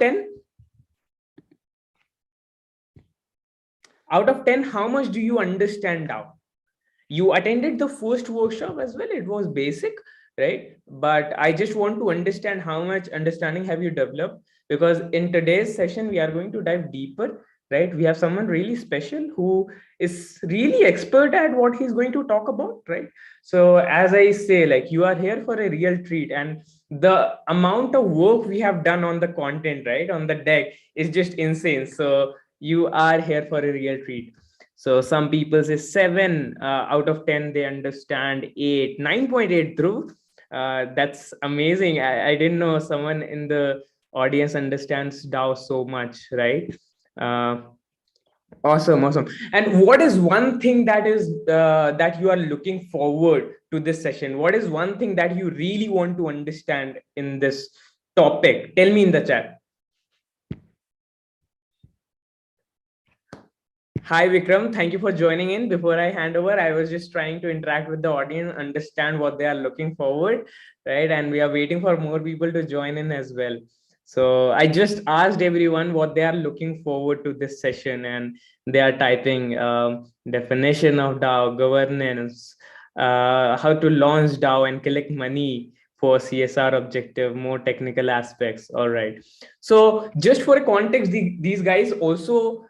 10? Out of 10, how much do you understand DAO? You attended the first workshop as well. It was basic, right? But I just want to understand how much understanding have you developed, because in today's session, we are going to dive deeper, right? We have someone really special who is really expert at what he's going to talk about, right? So as I say, like, you are here for a real treat, and the amount of work we have done on the content, right, on the deck is just insane. So you are here for a real treat. So some people say 7 out of 10, they understand 8, 9.8 through. That's amazing. I didn't know someone in the audience understands DAO so much, right? Uh, awesome, awesome. And what is one thing that is that you are looking forward to this session? What is one thing that you really want to understand in this topic? Tell me in the chat. Hi, Vikram. Thank you for joining in. Before I hand over, I was just trying to interact with the audience, understand what they are looking forward, right? And we are waiting for more people to join in as well. So I just asked everyone what they are looking forward to this session, and they are typing definition of DAO, governance, how to launch DAO and collect money for CSR objective, more technical aspects. All right. So just for context, these guys also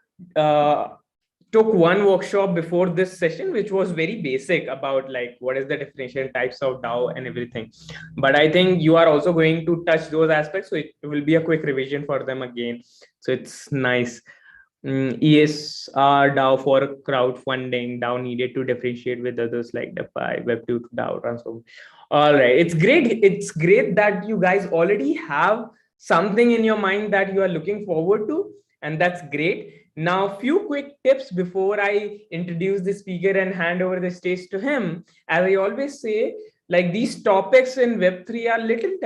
took one workshop before this session, which was very basic about like what is the differentiation types of DAO and everything. But I think you are also going to touch those aspects, so it will be a quick revision for them again. So it's nice. ESR DAO for crowdfunding, DAO needed to differentiate with others like DeFi, Web2 to DAO transform. All right, it's great. It's great that you guys already have something in your mind that you are looking forward to, and that's great. Now, few quick tips before I introduce the speaker and hand over the stage to him. As I always say, like, these topics in Web3 are little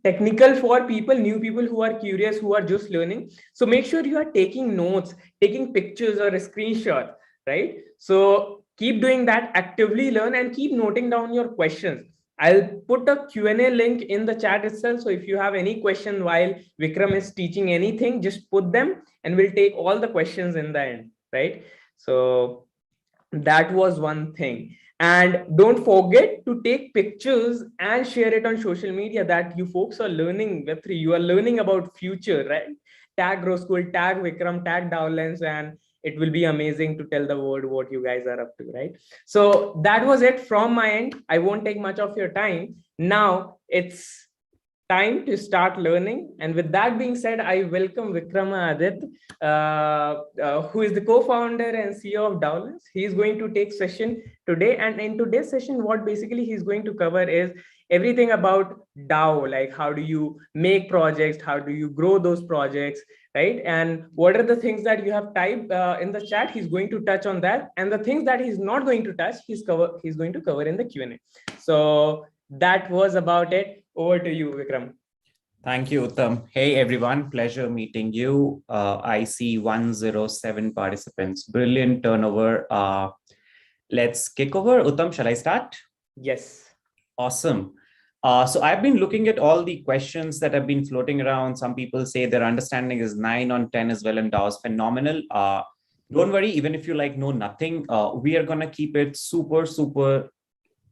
technical for people, new people who are curious, who are just learning. So make sure you are taking notes, taking pictures or a screenshot, right? So keep doing that, actively learn and keep noting down your questions. I'll put a Q&A link in the chat itself. So if you have any question while Vikram is teaching anything, just put them and we'll take all the questions in the end, right? So that was one thing. And don't forget to take pictures and share it on social media that you folks are learning Web3. You are learning about future, right? Tag GrowthSchool, tag Vikram, tag DaoLens, and it will be amazing to tell the world what you guys are up to, right? So that was it from my end. I won't take much of your time. Now it's time to start learning. And with that being said, I welcome Vikram Aditya, who is the co-founder and CEO of DaoLens. He is going to take session today. And in today's session, what basically he's going to cover is everything about DAO, like how do you make projects, how do you grow those projects, right? And what are the things that you have typed in the chat? He's going to touch on that. And the things that he's not going to touch, he's going to cover in the Q&A. So that was about it. Over to you, Vikram. Thank you, Uttam. Hey, everyone. Pleasure meeting you. I see 107 participants. Brilliant turnover. Let's kick over. Uttam, shall I start? Yes. Awesome. So I've been looking at all the questions that have been floating around. Some people say their understanding is 9 on 10 as well, and DAOs phenomenal. Don't worry, even if you like know nothing, we are going to keep it super, super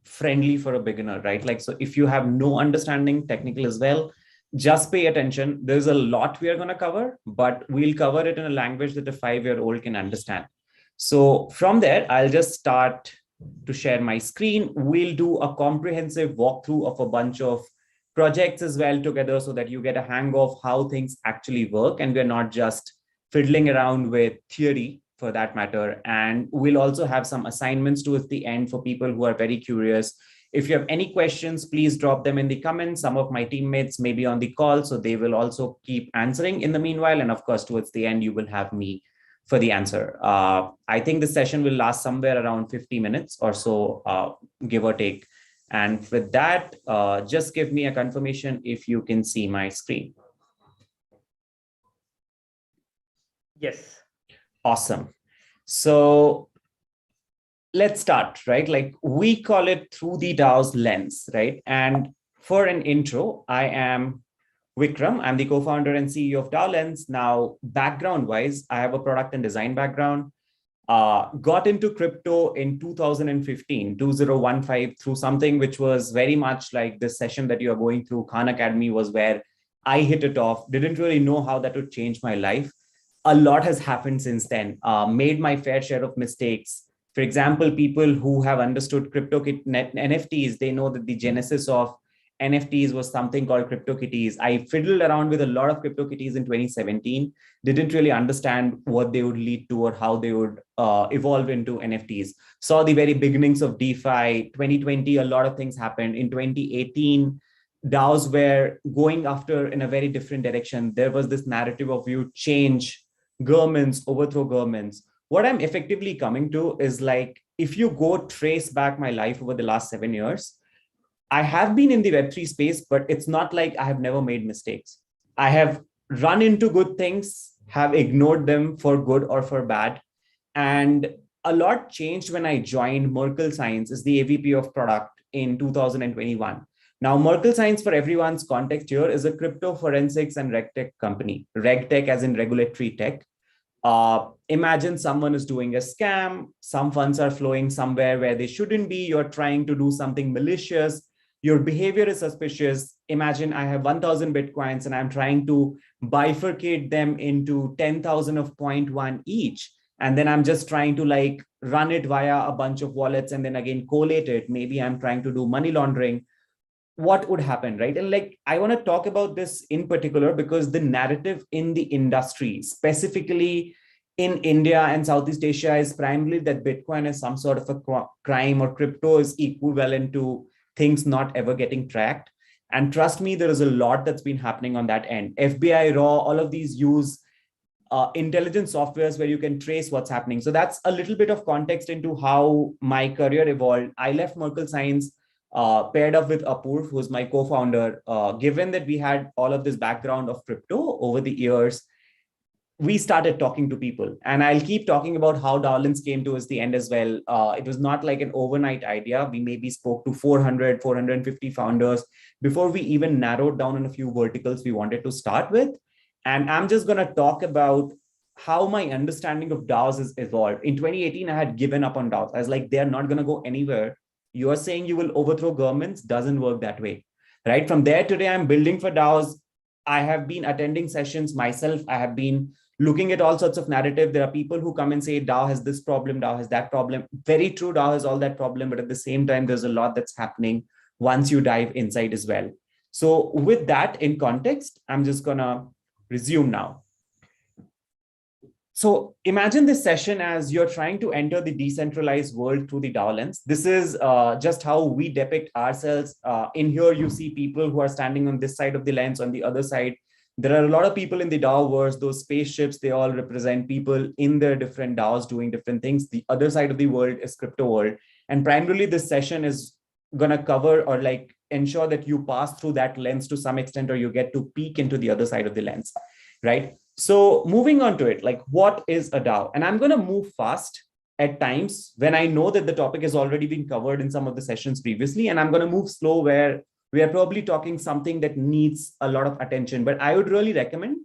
friendly for a beginner, right? Like, so if you have no understanding, technical as well, just pay attention. There's a lot we are going to cover, but we'll cover it in a language that a 5-year-old can understand. So from there, I'll just start to share my screen. We'll do a comprehensive walkthrough of a bunch of projects as well together so that you get a hang of how things actually work. And we're not just fiddling around with theory for that matter. And we'll also have some assignments towards the end for people who are very curious. If you have any questions, please drop them in the comments. Some of my teammates may be on the call, so they will also keep answering in the meanwhile. And of course, towards the end, you will have me for the answer. I think the session will last somewhere around 50 minutes or so, give or take. And with that, just give me a confirmation if you can see my screen. Yes. Awesome. So let's start, right? Like we call it through the DAO's lens, right? And for an intro, I am Vikram. I'm the co-founder and CEO of DaoLens. Now, background-wise, I have a product and design background. Got into crypto in 2015, 2015, through something which was very much like this session that you are going through. Khan Academy was where I hit it off. Didn't really know how that would change my life. A lot has happened since then. Made my fair share of mistakes. For example, people who have understood NFTs, they know that the genesis of NFTs was something called CryptoKitties. I fiddled around with a lot of CryptoKitties in 2017, didn't really understand what they would lead to or how they would evolve into NFTs. Saw the very beginnings of DeFi. 2020, a lot of things happened. In 2018, DAOs were going after in a very different direction. There was this narrative of you change governments, overthrow governments. What I'm effectively coming to is like, if you go trace back my life over the last 7 years, I have been in the Web3 space, but it's not like I have never made mistakes. I have run into good things, have ignored them for good or for bad. And a lot changed when I joined Merkle Science as the AVP of product in 2021. Now, Merkle Science, for everyone's context here, is a crypto forensics and regtech company. Regtech as in regulatory tech. Imagine someone is doing a scam, some funds are flowing somewhere where they shouldn't be, you're trying to do something malicious, your behavior is suspicious. Imagine I have 1,000 Bitcoins and I'm trying to bifurcate them into 10,000 of 0.1 each. And then I'm just trying to like run it via a bunch of wallets and then again collate it. Maybe I'm trying to do money laundering. What would happen, right? And like, I want to talk about this in particular because the narrative in the industry, specifically in India and Southeast Asia, is primarily that Bitcoin is some sort of a crime or crypto is equivalent to things not ever getting tracked. And trust me, there is a lot that's been happening on that end. FBI, RAW, all of these use intelligence softwares where you can trace what's happening. So that's a little bit of context into how my career evolved. I left Merkle Science, paired up with Apurv, who's my co-founder. Given that we had all of this background of crypto over the years, we started talking to people. And I'll keep talking about how DaoLens came to us the end as well. It was not like an overnight idea. We maybe spoke to 400, 450 founders before we even narrowed down on a few verticals we wanted to start with. And I'm just going to talk about how my understanding of DAOs has evolved. In 2018, I had given up on DAOs. I was like, they're not going to go anywhere. You are saying you will overthrow governments, doesn't work that way, right? From there, today, I'm building for DAOs. I have been attending sessions myself. I have been looking at all sorts of narrative. There are people who come and say DAO has this problem, DAO has that problem. Very true, DAO has all that problem, but at the same time, there's a lot that's happening once you dive inside as well. So with that in context, I'm just gonna resume now. So imagine this session as you're trying to enter the decentralized world through the DaoLens. This is just how we depict ourselves. In here, you see people who are standing on this side of the lens. On the other side, there are a lot of people in the DAOverse. Those spaceships, they all represent people in their different DAOs doing different things. The other side of the world is crypto world. And primarily this session is gonna cover or like ensure that you pass through that lens to some extent, or you get to peek into the other side of the lens, right? So moving on to it, like what is a DAO? And I'm gonna move fast at times when I know that the topic has already been covered in some of the sessions previously, and I'm gonna move slow where we are probably talking something that needs a lot of attention. But I would really recommend,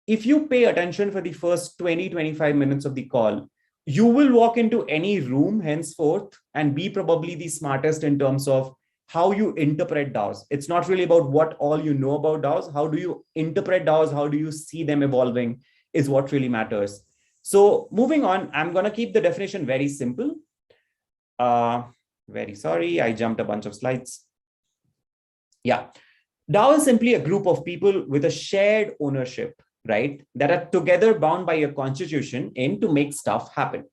if you pay attention for the first 20, 25 minutes of the call, you will walk into any room henceforth and be probably the smartest in terms of how you interpret DAOs. It's not really about what all you know about DAOs. How do you interpret DAOs? How do you see them evolving is what really matters. So moving on, I'm going to keep the definition very simple. Very sorry, I jumped a bunch of slides. Yeah. DAO is simply a group of people with a shared ownership, right? That are together bound by a constitution in to make stuff happen.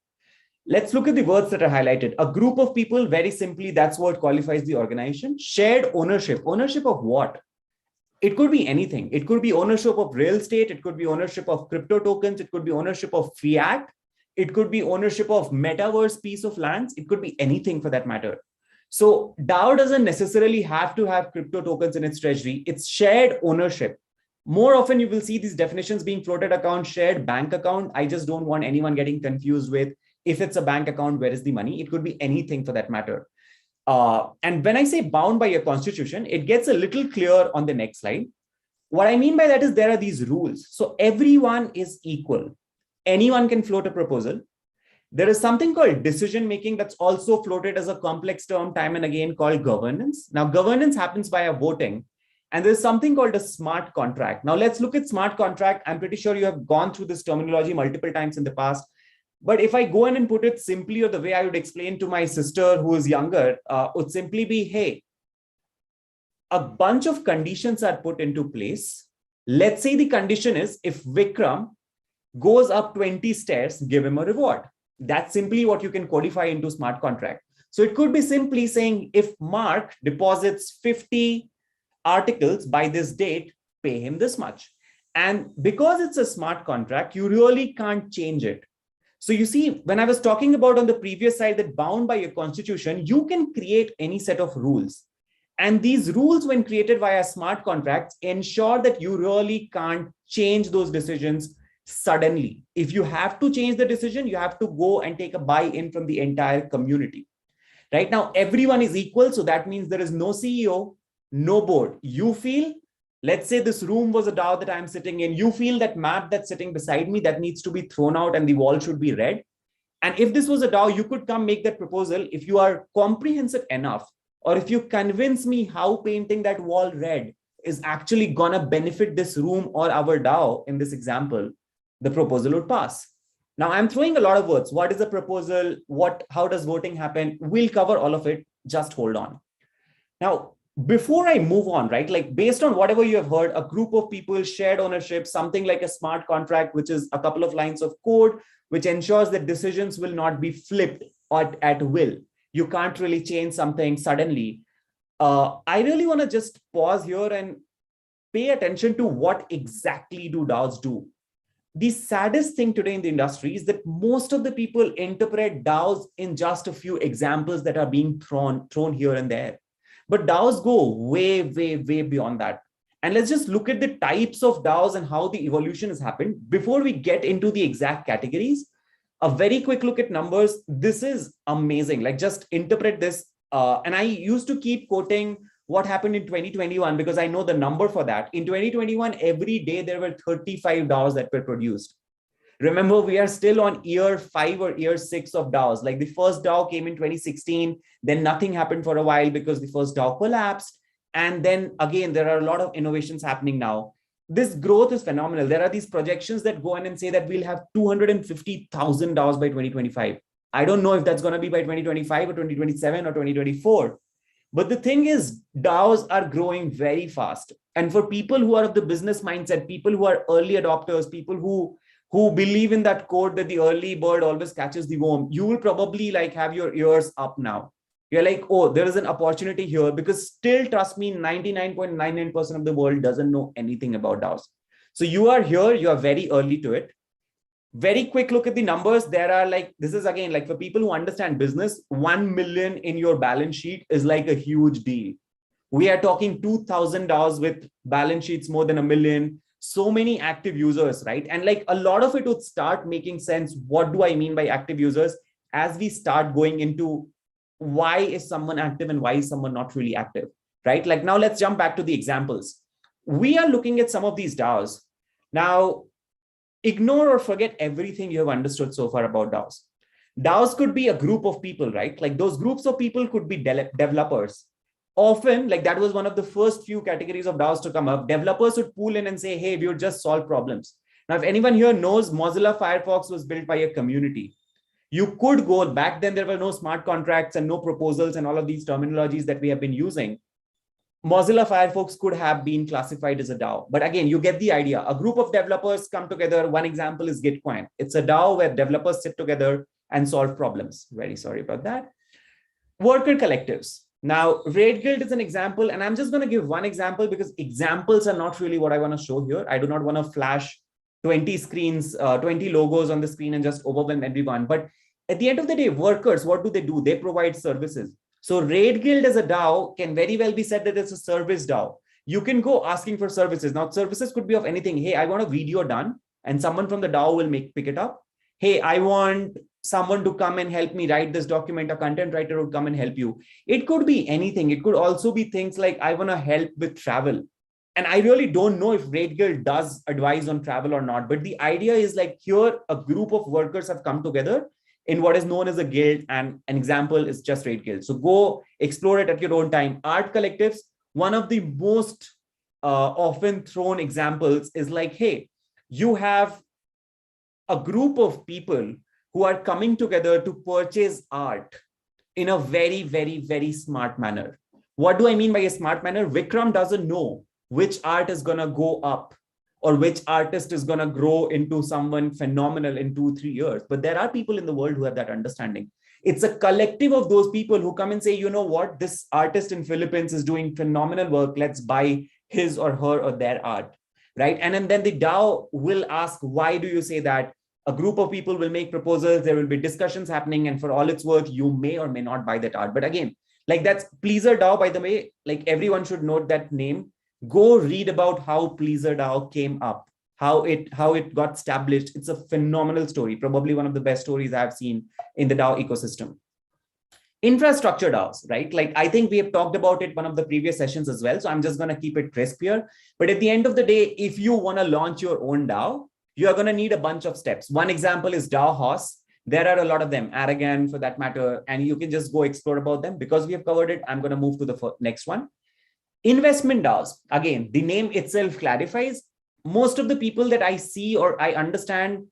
Let's look at the words that are highlighted. A group of people, very simply, that's what qualifies the organization. Shared ownership. Ownership of what? It could be anything. It could be ownership of real estate. It could be ownership of crypto tokens. It could be ownership of fiat. It could be ownership of metaverse piece of lands. It could be anything for that matter. So DAO doesn't necessarily have to have crypto tokens in its treasury. It's shared ownership. More often you will see these definitions being floated account, shared bank account. I just don't want anyone getting confused with, if it's a bank account, where is the money? It could be anything for that matter. And when I say bound by a constitution, it gets a little clear on the next slide. What I mean by that is there are these rules. So everyone is equal. Anyone can float a proposal. There is something called decision making that's also floated as a complex term time and again called governance. Now, governance happens via voting. And there's something called a smart contract. Now, let's look at smart contract. I'm pretty sure you have gone through this terminology multiple times in the past. But if I go in and put it simply, or the way I would explain to my sister who is younger, would simply be, hey, a bunch of conditions are put into place. Let's say the condition is if Vikram goes up 20 stairs, give him a reward. That's simply what you can codify into smart contract. So it could be simply saying if Mark deposits 50 articles by this date, pay him this much. And because it's a smart contract, you really can't change it. So you see, when I was talking about on the previous side that bound by your constitution, you can create any set of rules. And these rules, when created via smart contracts, ensure that you really can't change those decisions suddenly. If you have to change the decision, you have to go and take a buy-in from the entire community. Right now, everyone is equal. So that means there is no CEO, no board. You feel, let's say this room was a DAO that I'm sitting in. You feel that map that's sitting beside me, that needs to be thrown out and the wall should be red. And if this was a DAO, you could come make that proposal. If you are comprehensive enough, or if you convince me how painting that wall red is actually gonna benefit this room or our DAO in this example, the proposal would pass. Now I'm throwing a lot of words. What is a proposal? How does voting happen? We'll cover all of it. Just hold on. Now, before I move on, right, like based on whatever you have heard, a group of people, shared ownership, something like a smart contract, which is a couple of lines of code, which ensures that decisions will not be flipped at will. You can't really change something suddenly. I really want to just pause here and pay attention to what exactly do DAOs do. The saddest thing today in the industry is that most of the people interpret DAOs in just a few examples that are being thrown here and there. But DAOs go way, way, way beyond that. And let's just look at the types of DAOs and how the evolution has happened. Before we get into the exact categories, a very quick look at numbers. This is amazing. Like just interpret this. And I used to keep quoting what happened in 2021 because I know the number for that. In 2021, every day there were 35 DAOs that were produced. Remember, we are still on year 5 or year 6 of DAOs. Like the first DAO came in 2016, then nothing happened for a while because the first DAO collapsed. And then again, there are a lot of innovations happening now. This growth is phenomenal. There are these projections that go in and say that we'll have 250,000 DAOs by 2025. I don't know if that's going to be by 2025 or 2027 or 2024. But the thing is, DAOs are growing very fast. And for people who are of the business mindset, people who are early adopters, people who believe in that quote that the early bird always catches the worm, you will probably like have your ears up now. You're like, oh, there is an opportunity here, because still, trust me, 99.99% of the world doesn't know anything about DAOs. So you are here, you are very early to it. Very quick look at the numbers. There are like, this is again, like for people who understand business, 1 million in your balance sheet is like a huge deal. We are talking 2,000 DAOs with balance sheets more than 1 million. So many active users, right? And like a lot of it would start making sense. What do I mean by active users? As we start going into why is someone active and why is someone not really active, right? Like now let's jump back to the examples. We are looking at some of these DAOs. Now, ignore or forget everything you have understood so far about DAOs. DAOs could be a group of people, right? Like those groups of people could be developers. Often, like that was one of the first few categories of DAOs to come up. Developers would pool in and say, hey, we would just solve problems. Now, if anyone here knows, Mozilla Firefox was built by a community. You could go back then, there were no smart contracts and no proposals and all of these terminologies that we have been using. Mozilla Firefox could have been classified as a DAO. But again, you get the idea. A group of developers come together. One example is Gitcoin. It's a DAO where developers sit together and solve problems. Very sorry about that. Worker collectives. Now, Raid Guild is an example, and I'm just going to give one example because examples are not really what I want to show here. I do not want to flash 20 screens, 20 logos on the screen and just overwhelm everyone. But at the end of the day, workers, what do? They provide services. So Raid Guild as a DAO can very well be said that it's a service DAO. You can go asking for services. Now, services could be of anything. Hey, I want a video done, and someone from the DAO will pick it up. Hey, I want someone to come and help me write this document. A content writer would come and help you. It could be anything. It could also be things like, I want to help with travel. and I really don't know if Rate Guild does advise on travel or not, but the idea is like here, a group of workers have come together in what is known as a guild, and an example is just Rate Guild. So go explore it at your own time. Art collectives, one of the most often thrown examples is like, hey, you have a group of people who are coming together to purchase art in a very, very, very smart manner. What do I mean by a smart manner? Vikram doesn't know which art is going to go up or which artist is going to grow into someone phenomenal in 2-3 years. But there are people in the world who have that understanding. It's a collective of those people who come and say, you know what, this artist in Philippines is doing phenomenal work. Let's buy his or her or their art, right? And then the DAO will ask, why do you say that? A group of people will make proposals. There will be discussions happening. And for all it's worth, you may or may not buy that art. But again, like that's Pleaser DAO, by the way, like everyone should note that name. Go read about how Pleaser DAO came up, how it got established. It's a phenomenal story, probably one of the best stories I've seen in the DAO ecosystem. Infrastructure DAOs, right? Like I think we have talked about it one of the previous sessions as well. So I'm just going to keep it crisp here. But at the end of the day, if you want to launch your own DAO, you are going to need a bunch of steps. One example is DAO Horse. There are a lot of them, Aragon for that matter, and you can just go explore about them. Because we have covered it, I'm going to move to the next one. Investment DAOs. Again, the name itself clarifies. Most of the people that I see or I understand,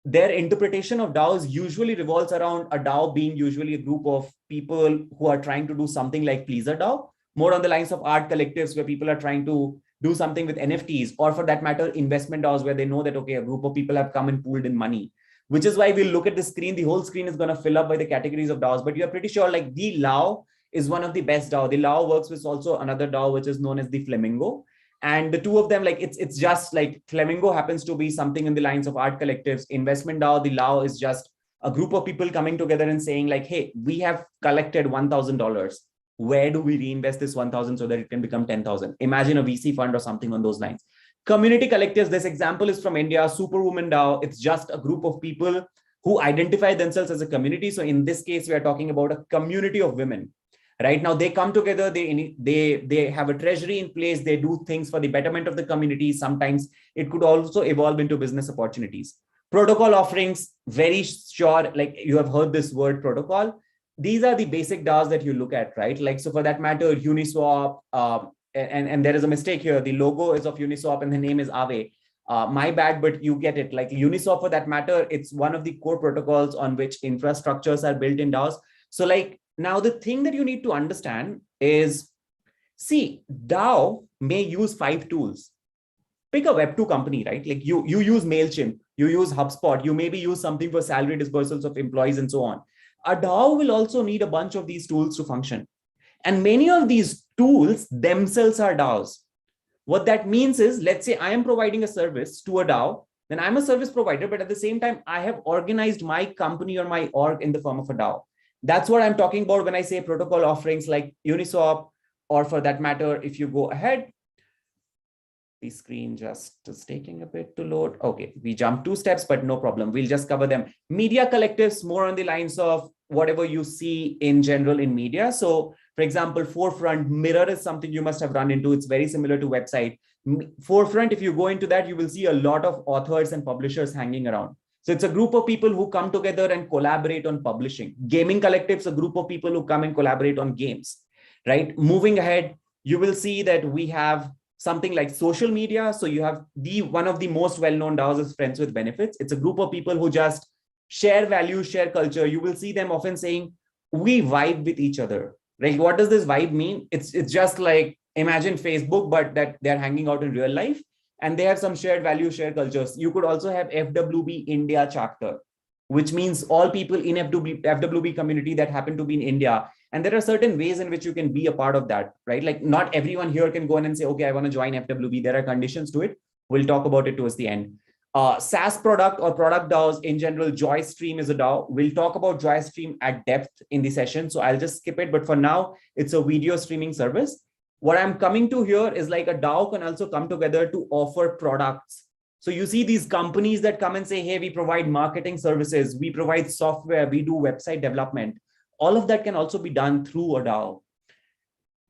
their interpretation of DAOs usually revolves around a DAO being usually a group of people who are trying to do something like Pleaser DAO, more on the lines of art collectives where people are trying to do something with NFTs, or for that matter, investment DAOs where they know that, okay, a group of people have come and pooled in money, which is why we'll look at the screen. The whole screen is going to fill up by the categories of DAOs, but you're pretty sure like the Lao is one of the best DAO. The Lao works with also another DAO, which is known as the Flamingo. And the two of them, like it's just like Flamingo happens to be something in the lines of art collectives. Investment DAO, the Lao is just a group of people coming together and saying like, hey, we have collected $1,000. Where do we reinvest this 1,000 so that it can become 10,000? Imagine a VC fund or something on those lines. Community collectives, this example is from India, Superwoman DAO. It's just a group of people who identify themselves as a community. So in this case, we are talking about a community of women. Right now, they come together, they have a treasury in place, they do things for the betterment of the community. Sometimes it could also evolve into business opportunities. Protocol offerings, very sure, like you have heard this word protocol. These are the basic DAOs that you look at, right? Like, so for that matter, Uniswap, and there is a mistake here. The logo is of Uniswap and the name is Aave. My bad, but you get it. Like Uniswap, for that matter, it's one of the core protocols on which infrastructures are built in DAOs. So like, now the thing that you need to understand is, see, DAO may use 5 tools. Pick a Web2 company, right? Like you use MailChimp, you use HubSpot, you maybe use something for salary disbursals of employees and so on. A DAO will also need a bunch of these tools to function. And many of these tools themselves are DAOs. What that means is, let's say I am providing a service to a DAO, then I'm a service provider, but at the same time, I have organized my company or my org in the form of a DAO. That's what I'm talking about when I say protocol offerings like Uniswap, or for that matter, if you go ahead, the screen just is taking a bit to load. Okay, we jumped 2 steps, but no problem. We'll just cover them. Media collectives, more on the lines of whatever you see in general in media. So for example, Forefront, Mirror is something you must have run into. It's very similar to website. Forefront, if you go into that, you will see a lot of authors and publishers hanging around. So it's a group of people who come together and collaborate on publishing. Gaming collectives, a group of people who come and collaborate on games, right? Moving ahead, you will see that we have something like social media. So you have one of the most well-known DAOs is Friends with Benefits. It's a group of people who just share values, share culture. You will see them often saying, we vibe with each other. Like, what does this vibe mean? It's just like, imagine Facebook, but that they're hanging out in real life. And they have some shared values, shared cultures. You could also have FWB India chapter, which means all people in FWB community that happen to be in India. And there are certain ways in which you can be a part of that, right? Like not everyone here can go in and say, okay, I want to join FWB. There are conditions to it. We'll talk about it towards the end. SaaS product or product DAOs in general, JoyStream is a DAO. We'll talk about JoyStream at depth in the session. So I'll just skip it. But for now, it's a video streaming service. What I'm coming to here is like a DAO can also come together to offer products. So you see these companies that come and say, hey, we provide marketing services, we provide software, we do website development. All of that can also be done through a DAO.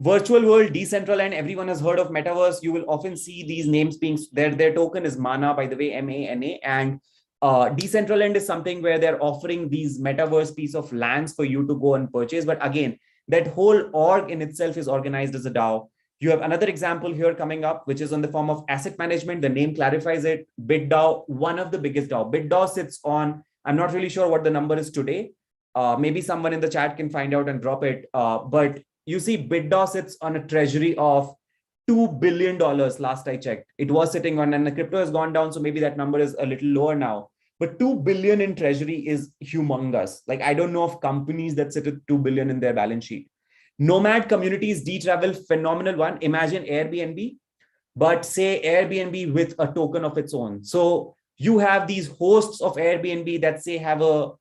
Virtual world, Decentraland, everyone has heard of metaverse. You will often see these names being, their token is Mana, by the way, MANA. And Decentraland is something where they're offering these metaverse piece of lands for you to go and purchase. But again, that whole org in itself is organized as a DAO. You have another example here coming up, which is on the form of asset management. The name clarifies it. BitDAO, one of the biggest DAO. BitDAO sits on, I'm not really sure what the number is today. Maybe someone in the chat can find out and drop it. But you see, BitDAO sits on a treasury of $2 billion last I checked. It was sitting on, and the crypto has gone down, so maybe that number is a little lower now. But 2 billion in treasury is humongous. Like, I don't know of companies that sit at 2 billion in their balance sheet. Nomad communities, D-Travel, phenomenal one. Imagine Airbnb, but say Airbnb with a token of its own. So you have these hosts of Airbnb that say have a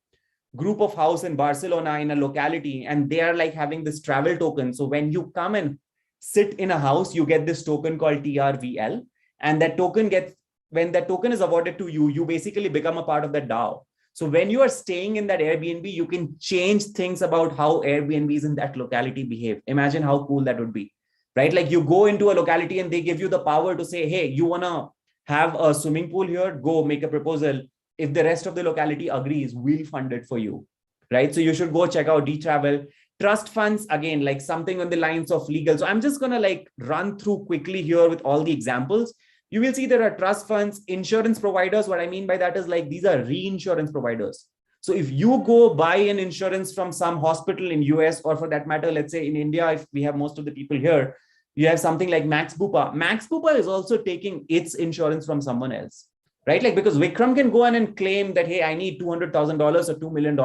group of house in Barcelona in a locality, and they are like having this travel token. So when you come and sit in a house, you get this token called TRVL, and that token gets, when that token is awarded to you, you basically become a part of that DAO. So when you are staying in that Airbnb, you can change things about how Airbnbs in that locality behave. Imagine how cool that would be, right? Like you go into a locality and they give you the power to say, hey, you want to have a swimming pool here? Go make a proposal. If the rest of the locality agrees, we'll fund it for you, right? So you should go check out D-Travel. Trust funds, again, like something on the lines of legal. So I'm just going to like run through quickly here with all the examples. You will see there are trust funds, insurance providers. What I mean by that is like these are reinsurance providers. So if you go buy an insurance from some hospital in US, or for that matter, let's say in India, if we have most of the people here, you have something like Max Bupa. Max Bupa is also taking its insurance from someone else, right? Like because Vikram can go on and claim that, hey, I need $200,000 or $2 million,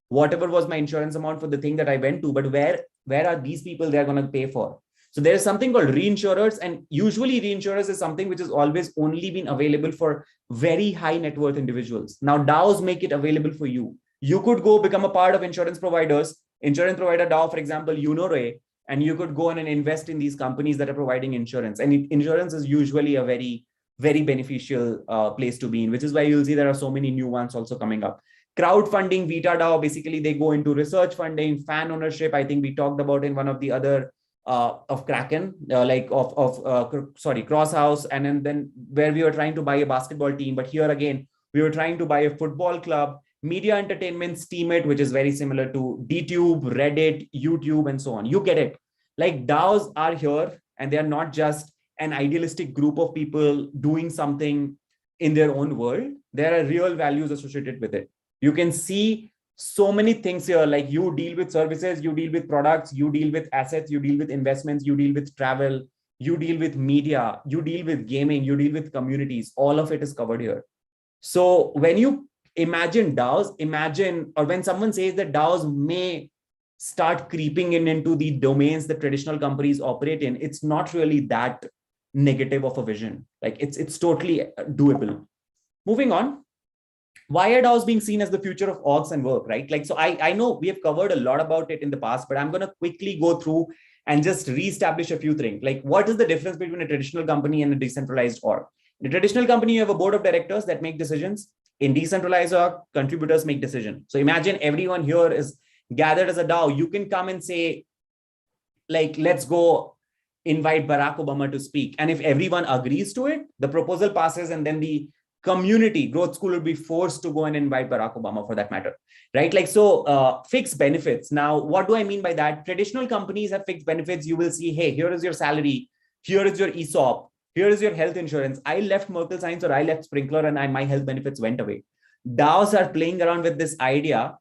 whatever was my insurance amount for the thing that I went to, but where are these people they're going to pay for? So there is something called reinsurers, and usually reinsurers is something which has always only been available for very high net worth individuals. Now DAOs make it available for you. You could go become a part of insurance providers, insurance provider DAO, for example, Unore, and you could go on and invest in these companies that are providing insurance. And insurance is usually a very, very beneficial place to be in, which is why you'll see there are so many new ones also coming up. Crowdfunding, Vita DAO, basically they go into research funding, fan ownership. I think we talked about in one of the other of Kraken, Crosshouse, and then where we were trying to buy a basketball team. But here again, we were trying to buy a football club, media entertainment, Steemit, which is very similar to DTube, Reddit, YouTube, and so on. You get it. Like DAOs are here, and they are not just an idealistic group of people doing something in their own world. There are real values associated with it. You can see so many things here, like you deal with services, you deal with products, you deal with assets, you deal with investments, you deal with travel, you deal with media, you deal with gaming, you deal with communities. All of it is covered here. So when you imagine DAOs, or when someone says that DAOs may start creeping into the domains that traditional companies operate in, it's not really that negative of a vision. Like it's totally doable. Moving on. Why are DAOs being seen as the future of orgs and work, right? Like, so I know we have covered a lot about it in the past, but I'm going to quickly go through and just reestablish a few things. Like, what is the difference between a traditional company and a decentralized org? In a traditional company, you have a board of directors that make decisions. In decentralized org, contributors make decisions. So imagine everyone here is gathered as a DAO. You can come and say, like, let's go invite Barack Obama to speak. And if everyone agrees to it, the proposal passes, and then the community, GrowthSchool, will be forced to go and invite Barack Obama for that matter, right? Like, so fixed benefits. Now, what do I mean by that? Traditional companies have fixed benefits. You will see, hey, here is your salary. Here is your ESOP. Here is your health insurance. I left Merkel Science or I left Sprinkler and my health benefits went away. DAOs are playing around with this idea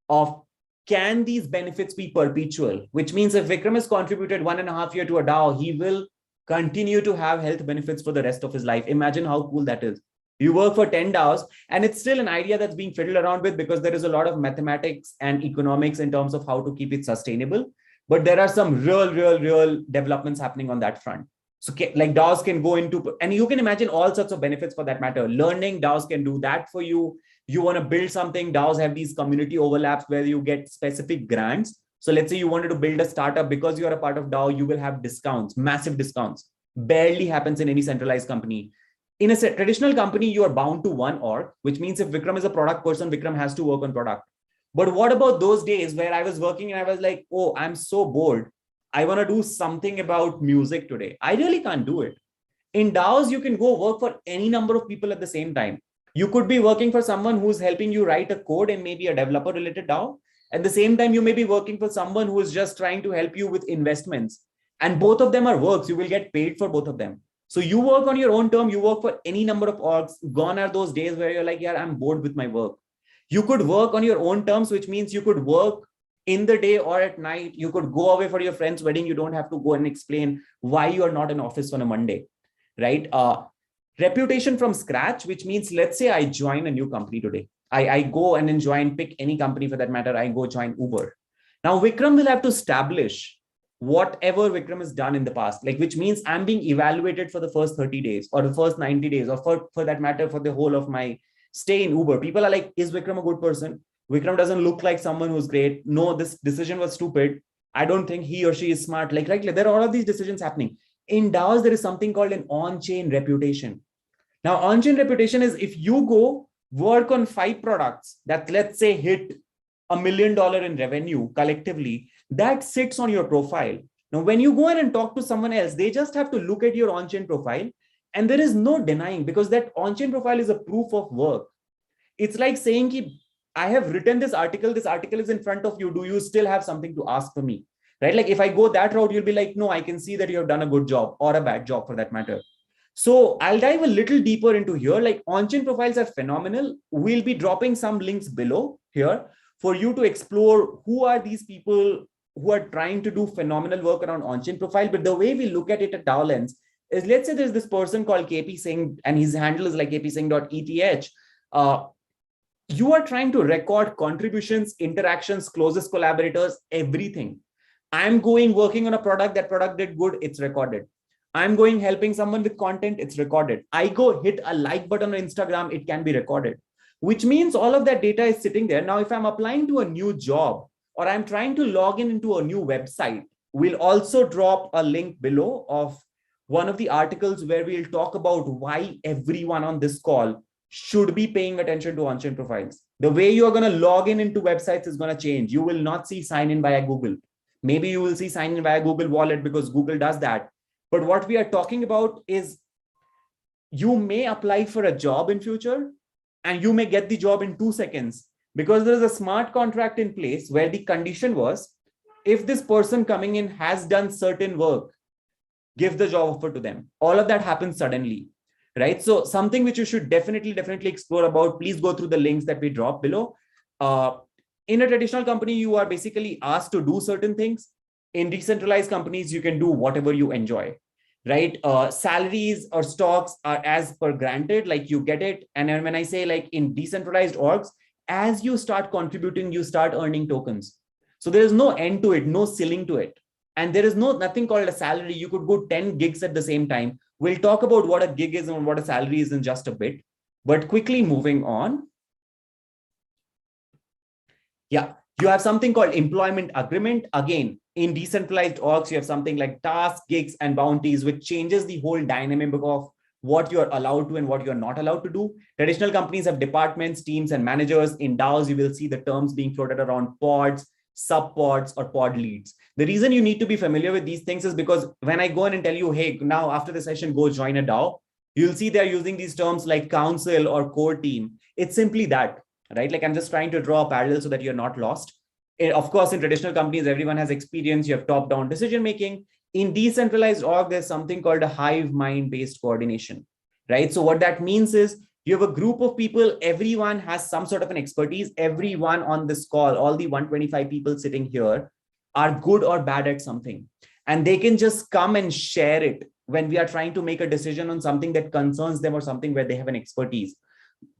of, can these benefits be perpetual? Which means if Vikram has contributed 1.5 years to a DAO, he will continue to have health benefits for the rest of his life. Imagine how cool that is. You work for 10 DAOs, and it's still an idea that's being fiddled around with because there is a lot of mathematics and economics in terms of how to keep it sustainable. But there are some real developments happening on that front. So like DAOs can go into, and you can imagine all sorts of benefits for that matter. Learning, DAOs can do that for you. You want to build something, DAOs have these community overlaps where you get specific grants. So let's say you wanted to build a startup, because you are a part of DAO, you will have discounts, massive discounts. Barely happens in any centralized company. In a traditional company, you are bound to one org, which means if Vikram is a product person, Vikram has to work on product. But what about those days where I was working and I was like, oh, I'm so bored. I want to do something about music today. I really can't do it. In DAOs, you can go work for any number of people at the same time. You could be working for someone who's helping you write a code and maybe a developer related DAO. At the same time, you may be working for someone who is just trying to help you with investments. And both of them are works. You will get paid for both of them. So you work on your own term, you work for any number of orgs. Gone are those days where you're like, yeah, I'm bored with my work. You could work on your own terms, which means you could work in the day or at night. You could go away for your friend's wedding. You don't have to go and explain why you are not in office on a Monday, right? Reputation from scratch, which means, let's say I join a new company today. I go and then join, pick any company for that matter. I go join Uber. Now, Vikram will have to establish whatever Vikram has done in the past, like, which means I'm being evaluated for the first 30 days or the first 90 days, or for that matter, for the whole of my stay in Uber. People are like, is Vikram a good person? Vikram doesn't look like someone who's great. No, this decision was stupid. I don't think he or she is smart. Like, right? There are all of these decisions happening. In DAOs, there is something called an on-chain reputation. Now, on-chain reputation is if you go work on 5 products that, let's say, hit $1 million in revenue collectively, that sits on your profile. Now, when you go in and talk to someone else, they just have to look at your on-chain profile, and there is no denying, because that on-chain profile is a proof of work. It's like saying, I have written this article is in front of you. Do you still have something to ask for me? Right? Like, if I go that route, you'll be like, no, I can see that you have done a good job or a bad job for that matter. So I'll dive a little deeper into here. Like, on-chain profiles are phenomenal. We'll be dropping some links below here for you to explore who are these people who are trying to do phenomenal work around on-chain profile. But the way we look at it at DaoLens is, let's say there's this person called KP Singh, and his handle is like kpsingh.eth. You are trying to record contributions, interactions, closest collaborators, everything. I'm going working on a product, that product did good, it's recorded. I'm going helping someone with content, it's recorded. I go hit a like button on Instagram, it can be recorded, which means all of that data is sitting there. Now, if I'm applying to a new job or I'm trying to log in into a new website, we'll also drop a link below of one of the articles where we'll talk about why everyone on this call should be paying attention to on-chain profiles. The way you're going to log in into websites is going to change. You will not see sign in via Google. Maybe you will see sign in via Google Wallet because Google does that. But what we are talking about is, you may apply for a job in future and you may get the job in 2 seconds, because there is a smart contract in place where the condition was, if this person coming in has done certain work, give the job offer to them. All of that happens suddenly, right? So something which you should definitely explore about. Please go through the links that we drop below. In a traditional company, you are basically asked to do certain things. In decentralized companies, you can do whatever you enjoy, right? Salaries or stocks are as per granted, like you get it. And then when I say, like, in decentralized orgs, as you start contributing, you start earning tokens. So there is no end to it, no ceiling to it. And there is nothing called a salary. You could go 10 gigs at the same time. We'll talk about what a gig is and what a salary is in just a bit, but quickly moving on. Yeah, you have something called employment agreement. Again, in decentralized orgs, you have something like tasks, gigs, and bounties, which changes the whole dynamic of what you're allowed to and what you're not allowed to do. Traditional companies have departments, teams, and managers. In DAOs, you will see the terms being floated around pods, sub-pods, or pod leads. The reason you need to be familiar with these things is because when I go in and tell you, hey, now after the session, go join a DAO, you'll see they're using these terms like council or core team. It's simply that, right? Like, I'm just trying to draw a parallel so that you're not lost. Of course, in traditional companies, everyone has experience. You have top-down decision-making. In decentralized org, there's something called a hive mind-based coordination, right? So what that means is, you have a group of people, everyone has some sort of an expertise. Everyone on this call, all the 125 people sitting here, are good or bad at something. And they can just come and share it when we are trying to make a decision on something that concerns them or something where they have an expertise.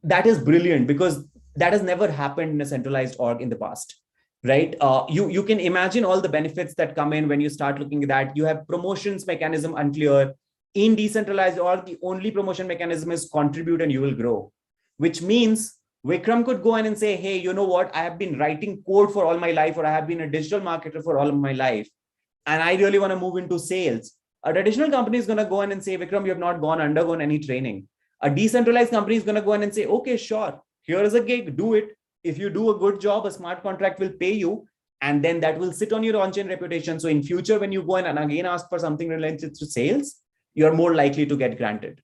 That is brilliant, because that has never happened in a centralized org in the past, right? You can imagine all the benefits that come in when you start looking at that. You have promotions mechanism unclear. In decentralized org, the only promotion mechanism is contribute and you will grow, which means Vikram could go in and say, hey, you know what? I have been writing code for all my life, or I have been a digital marketer for all of my life, and I really want to move into sales. A traditional company is going to go in and say, Vikram, you have not undergone any training. A decentralized company is going to go in and say, okay, sure, here is a gig, do it. If you do a good job, a smart contract will pay you. and then that will sit on your on-chain reputation. So in future, when you go and again ask for something related to sales, you're more likely to get granted.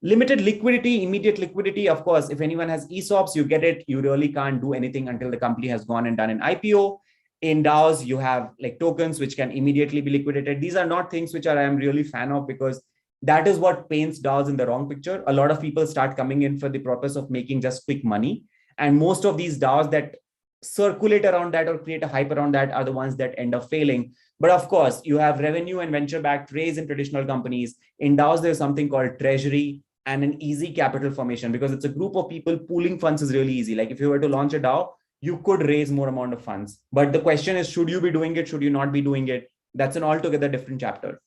Limited liquidity, immediate liquidity. Of course, if anyone has ESOPs, you get it. You really can't do anything until the company has gone and done an IPO. In DAOs, you have like tokens which can immediately be liquidated. These are not things which I am really fan of, because that is what paints DAOs in the wrong picture. A lot of people start coming in for the purpose of making just quick money. And most of these DAOs that circulate around that or create a hype around that are the ones that end up failing. But of course, you have revenue and venture-backed raise in traditional companies. In DAOs, there's something called treasury and an easy capital formation, because it's a group of people. Pooling funds is really easy. Like if you were to launch a DAO, you could raise more amount of funds. But the question is, should you be doing it? Should you not be doing it? That's an altogether different chapter.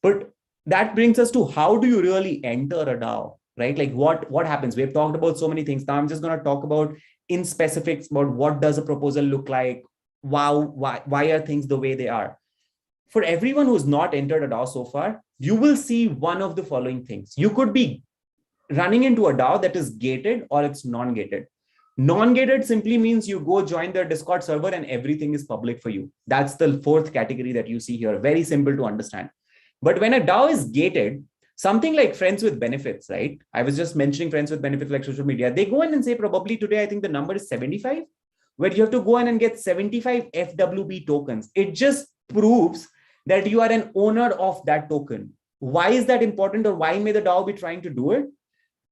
But that brings us to, how do you really enter a DAO, right? Like what happens? We've talked about so many things. Now I'm just going to talk about in specifics about what does a proposal look like? Why are things the way they are? For everyone who's not entered a DAO so far, you will see one of the following things. You could be running into a DAO that is gated or it's non-gated. Non-gated simply means you go join their Discord server and everything is public for you. That's the fourth category that you see here. Very simple to understand. But when a DAO is gated, something like friends with benefits, right? I was just mentioning friends with benefits like social media. They go in and say, probably today, I think the number is 75, where you have to go in and get 75 FWB tokens. It just proves that you are an owner of that token. Why is that important, or why may the DAO be trying to do it?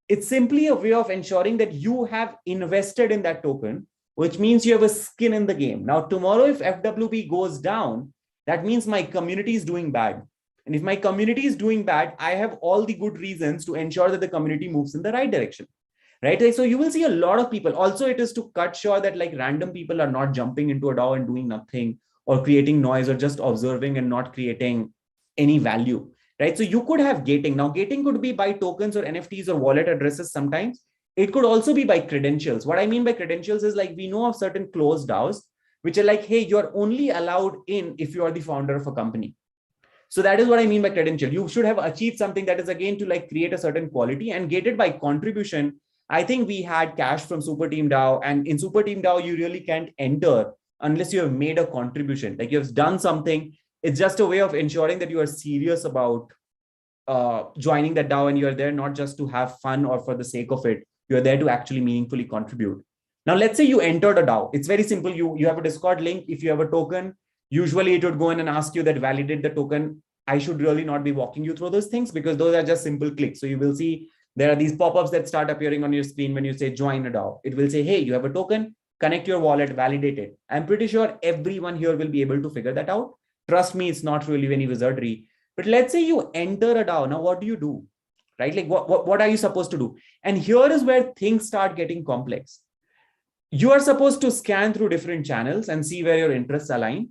It's simply a way of ensuring that you have invested in that token, which means you have a skin in the game. Now, tomorrow, if FWB goes down, that means my community is doing bad. And if my community is doing bad, I have all the good reasons to ensure that the community moves in the right direction, right? So you will see a lot of people. Also, it is to cut sure that like random people are not jumping into a DAO and doing nothing, or creating noise, or just observing and not creating any value, right? So you could have gating. Now, gating could be by tokens or NFTs or wallet addresses sometimes. It could also be by credentials. What I mean by credentials is like, we know of certain closed DAOs, which are like, hey, you're only allowed in if you are the founder of a company. So that is what I mean by credential. You should have achieved something that is again to like create a certain quality, and gated by contribution. I think we had cash from Super Team DAO, and in Super Team DAO, you really can't enter unless you have made a contribution. Like you have done something. It's just a way of ensuring that you are serious about joining that DAO, and you're there not just to have fun or for the sake of it. You're there to actually meaningfully contribute. Now, let's say you entered a DAO. It's very simple. You have a Discord link. If you have a token, usually it would go in and ask you that validate the token. I should really not be walking you through those things, because those are just simple clicks. So you will see there are these pop-ups that start appearing on your screen when you say join a DAO. It will say, hey, you have a token, connect your wallet, validate it. I'm pretty sure everyone here will be able to figure that out. Trust me, it's not really any wizardry. But let's say you enter a DAO. Now, what do you do? Right? Like what are you supposed to do? And here is where things start getting complex. You are supposed to scan through different channels and see where your interests align.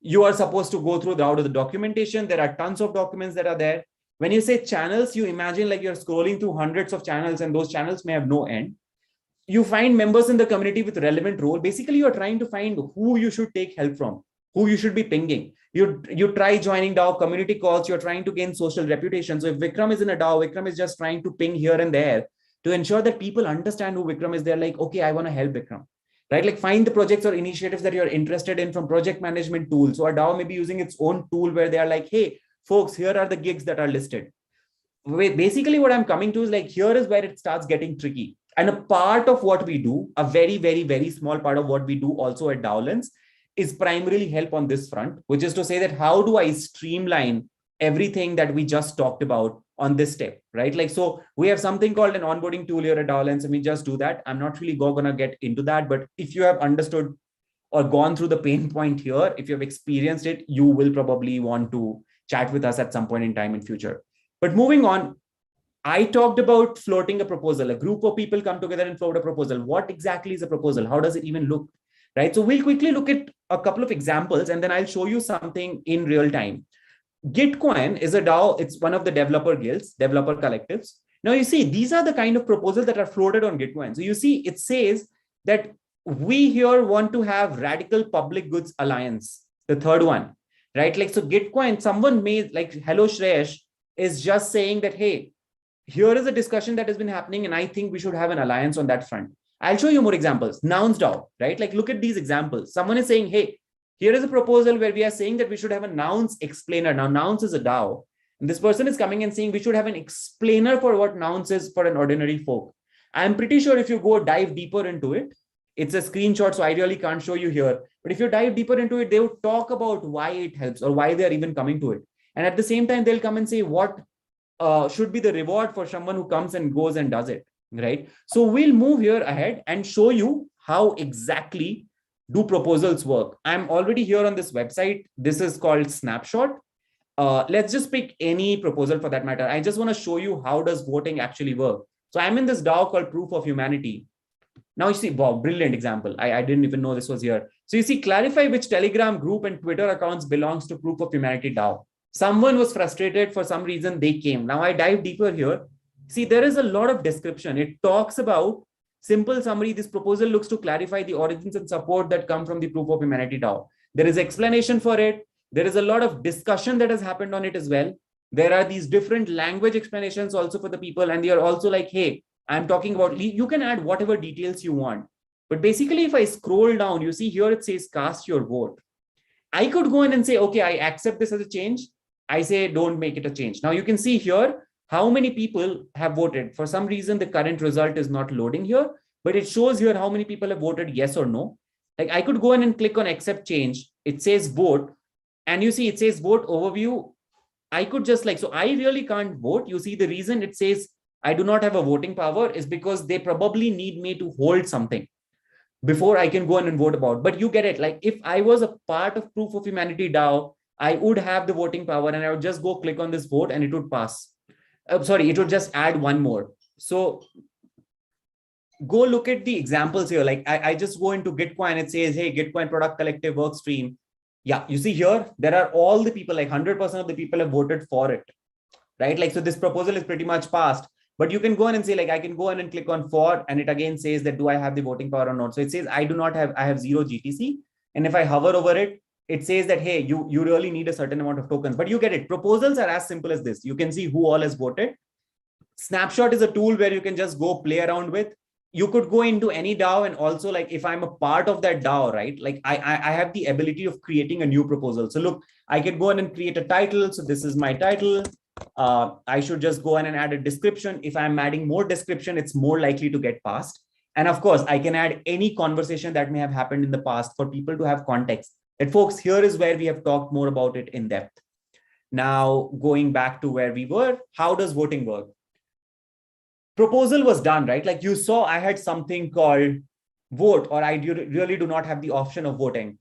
You are supposed to go through the documentation. There are tons of documents that are there. When you say channels, you imagine like you're scrolling through hundreds of channels, and those channels may have no end. You find members in the community with relevant role. Basically, you're trying to find who you should take help from, who you should be pinging. You try joining DAO community calls. You're trying to gain social reputation. So if Vikram is in a DAO, Vikram is just trying to ping here and there to ensure that people understand who Vikram is. They're like, okay, I want to help Vikram. Right? Like find the projects or initiatives that you're interested in from project management tools. So a DAO may be using its own tool where they are like, hey, folks, here are the gigs that are listed. Basically, what I'm coming to is like, here is where it starts getting tricky. And a part of what we do, a very, very, very small part of what we do also at DaoLens is primarily help on this front, which is to say that how do I streamline everything that we just talked about on this step, right? Like, so we have something called an onboarding tool here at DaoLens, and we just do that. I'm not really going to get into that, but if you have understood or gone through the pain point here, if you have experienced it, you will probably want to chat with us at some point in time in future. But moving on, I talked about floating a proposal. A group of people come together and float a proposal. What exactly is a proposal? How does it even look? Right? So we'll quickly look at a couple of examples, and then I'll show you something in real time. Gitcoin is a DAO. It's one of the developer guilds, developer collectives. Now you see, these are the kind of proposals that are floated on Gitcoin. So you see, it says that we here want to have radical public goods alliance, the third one, right? Like, so Gitcoin, someone made like, hello Shreyash, is just saying that, hey, here is a discussion that has been happening, and I think we should have an alliance on that front. I'll show you more examples. Nouns DAO, right? Like, look at these examples. Someone is saying, hey, Here is a proposal where we are saying that we should have a nouns explainer. Now, nouns is a DAO. And this person is coming and saying we should have an explainer for what nouns is for an ordinary folk. I'm pretty sure if you go dive deeper into it, it's a screenshot, so I really can't show you here. But if you dive deeper into it, they would talk about why it helps or why they're even coming to it. And at the same time, they'll come and say what should be the reward for someone who comes and goes and does it, right? So we'll move here ahead and show you how exactly do proposals work. I'm already here on this website. This is called Snapshot. Let's just pick any proposal for that matter. I just want to show you how does voting actually work. So I'm in this DAO called Proof of Humanity. Now you see, wow, brilliant example. I didn't even know this was here. So you see, clarify which Telegram group and Twitter accounts belongs to Proof of Humanity DAO. Someone was frustrated for some reason, they came. Now I dive deeper here. See, there is a lot of description. It talks about simple summary. This proposal looks to clarify the origins and support that come from the Proof of Humanity DAO. There is explanation for it. There is a lot of discussion that has happened on it as well. There are these different language explanations also for the people. And they are also like, hey, I'm talking about, you can add whatever details you want. But basically, if I scroll down, you see here it says cast your vote. I could go in and say, okay, I accept this as a change. I say, don't make it a change. Now you can see here how many people have voted. For some reason, the current result is not loading here, but it shows here how many people have voted yes or no. Like I could go in and click on accept change. It says vote. And you see, it says vote overview. I could just like, so I really can't vote. You see, the reason it says I do not have a voting power is because they probably need me to hold something before I can go in and vote about. But you get it. Like if I was a part of Proof of Humanity DAO, I would have the voting power and I would just go click on this vote and it would pass. It would just add one more. So go look at the examples here. Like I just go into Gitcoin. It says, hey, Gitcoin product collective work stream. Yeah, you see here, there are all the people, like 100% of the people have voted for it, right? Like, so this proposal is pretty much passed. But you can go in and say, like, I can go in and click on for, and it again says that, do I have the voting power or not? So it says, I do not have, I have 0 GTC. And if I hover over it, it says that, hey, you really need a certain amount of tokens, but you get it. Proposals are as simple as this. You can see who all has voted. Snapshot is a tool where you can just go play around with. You could go into any DAO and also like, if I'm a part of that DAO, right? Like I have the ability of creating a new proposal. So look, I can go in and create a title. So this is my title. I should just go in and add a description. If I'm adding more description, it's more likely to get passed. And of course, I can add any conversation that may have happened in the past for people to have context. And folks, here is where we have talked more about it in depth. Now, going back to where we were, how does voting work? Proposal was done, right? Like you saw, I had something called vote, or I really do not have the option of voting.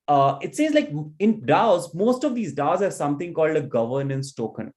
It says like in DAOs, most of these DAOs have something called a governance token,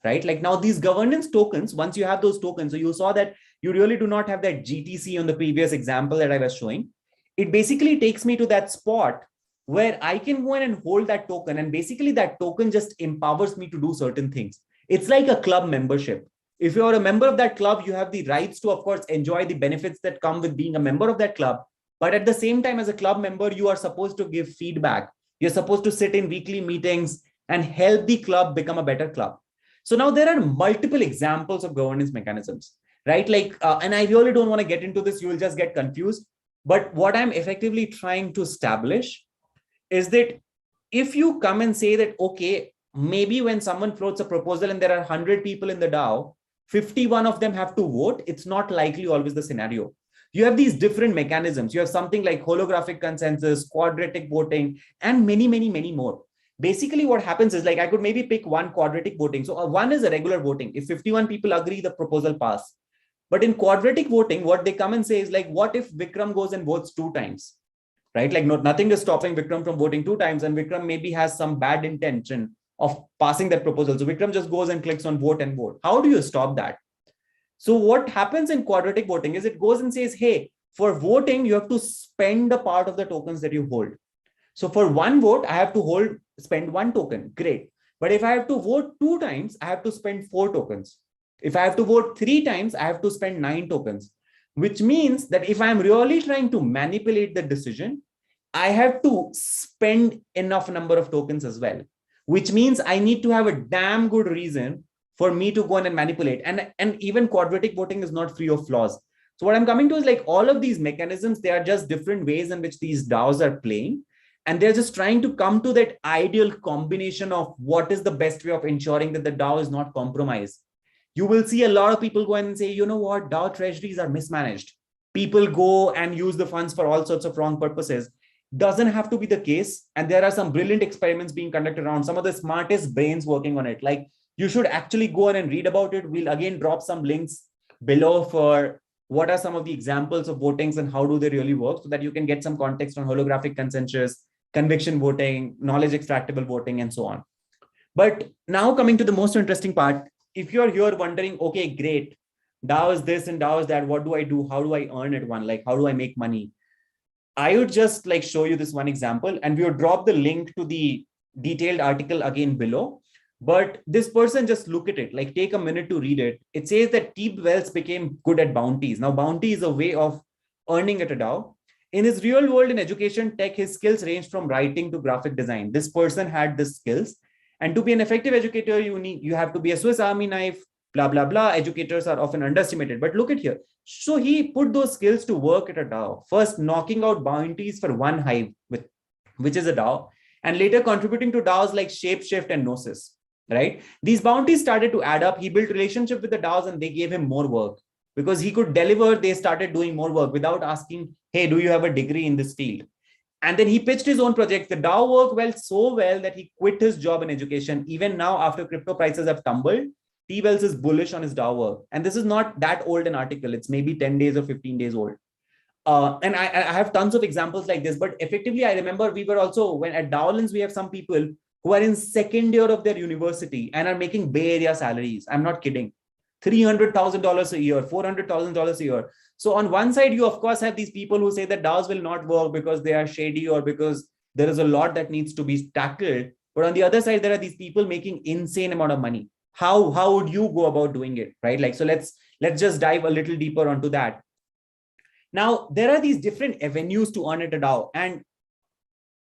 right? Like now these governance tokens, once you have those tokens, so you saw that you really do not have that GTC on the previous example that I was showing. It basically takes me to that spot where I can go in and hold that token. And basically that token just empowers me to do certain things. It's like a club membership. If you're a member of that club, you have the rights to, of course, enjoy the benefits that come with being a member of that club. But at the same time, as a club member, you are supposed to give feedback. You're supposed to sit in weekly meetings and help the club become a better club. So now there are multiple examples of governance mechanisms, right? Like, and I really don't want to get into this. You will just get confused. But what I'm effectively trying to establish is that if you come and say that, okay, maybe when someone floats a proposal and there are 100 people in the DAO, 51 of them have to vote, it's not likely always the scenario. You have these different mechanisms. You have something like holographic consensus, quadratic voting, and many, many, many more. Basically, what happens is like I could maybe pick one quadratic voting. So one is a regular voting. If 51 people agree, the proposal pass. But in quadratic voting, what they come and say is like, what if Vikram goes and votes 2 times, right? Like nothing is stopping Vikram from voting 2 times, and Vikram maybe has some bad intention of passing that proposal. So Vikram just goes and clicks on vote and vote. How do you stop that? So what happens in quadratic voting is it goes and says, hey, for voting, you have to spend a part of the tokens that you hold. So for 1 vote, I have to spend 1 token. Great. But if I have to vote 2 times, I have to spend 4 tokens. If I have to vote 3 times, I have to spend 9 tokens, which means that if I'm really trying to manipulate the decision, I have to spend enough number of tokens as well, which means I need to have a damn good reason for me to go in and manipulate. And even quadratic voting is not free of flaws. So what I'm coming to is like all of these mechanisms, they are just different ways in which these DAOs are playing. And they're just trying to come to that ideal combination of what is the best way of ensuring that the DAO is not compromised. You will see a lot of people go in and say, you know what, DAO treasuries are mismanaged. People go and use the funds for all sorts of wrong purposes. Doesn't have to be the case. And there are some brilliant experiments being conducted around, some of the smartest brains working on it. Like, you should actually go in and read about it. We'll again drop some links below for what are some of the examples of votings and how do they really work, so that you can get some context on holographic consensus, conviction voting, knowledge extractable voting, and so on. But now coming to the most interesting part, if you're here wondering, okay, great, DAO is this and DAO is that, what do I do? How do I earn at one? Like, how do I make money? I would just like show you this one example, and we will drop the link to the detailed article again below. But this person, just look at it, like take a minute to read it. It says that Teeb Wells became good at bounties. Now, bounty is a way of earning at a DAO. In his real world in education tech, his skills range from writing to graphic design. This person had the skills. And to be an effective educator, you have to be a Swiss Army knife, blah, blah, blah. Educators are often underestimated. But look at here. So he put those skills to work at a DAO. First, knocking out bounties for one hive, which is a DAO, and later contributing to DAOs like Shapeshift and Gnosis. Right? These bounties started to add up. He built relationship with the DAOs and they gave him more work because he could deliver. They started doing more work without asking, hey, do you have a degree in this field? And then he pitched his own projects. The DAO worked so well that he quit his job in education. Even now, after crypto prices have tumbled, T. Wells is bullish on his DAO work. And this is not that old an article. It's maybe 10 days or 15 days old. And I have tons of examples like this. But effectively, I remember we were also, when at DaoLens, we have some people who are in second year of their university and are making Bay Area salaries. I'm not kidding. $300,000 a year, $400,000 a year. So on one side, you of course have these people who say that DAOs will not work because they are shady or because there is a lot that needs to be tackled. But on the other side, there are these people making insane amount of money. How would you go about doing it, right? Like, so let's just dive a little deeper onto that. Now, there are these different avenues to earn at a DAO. And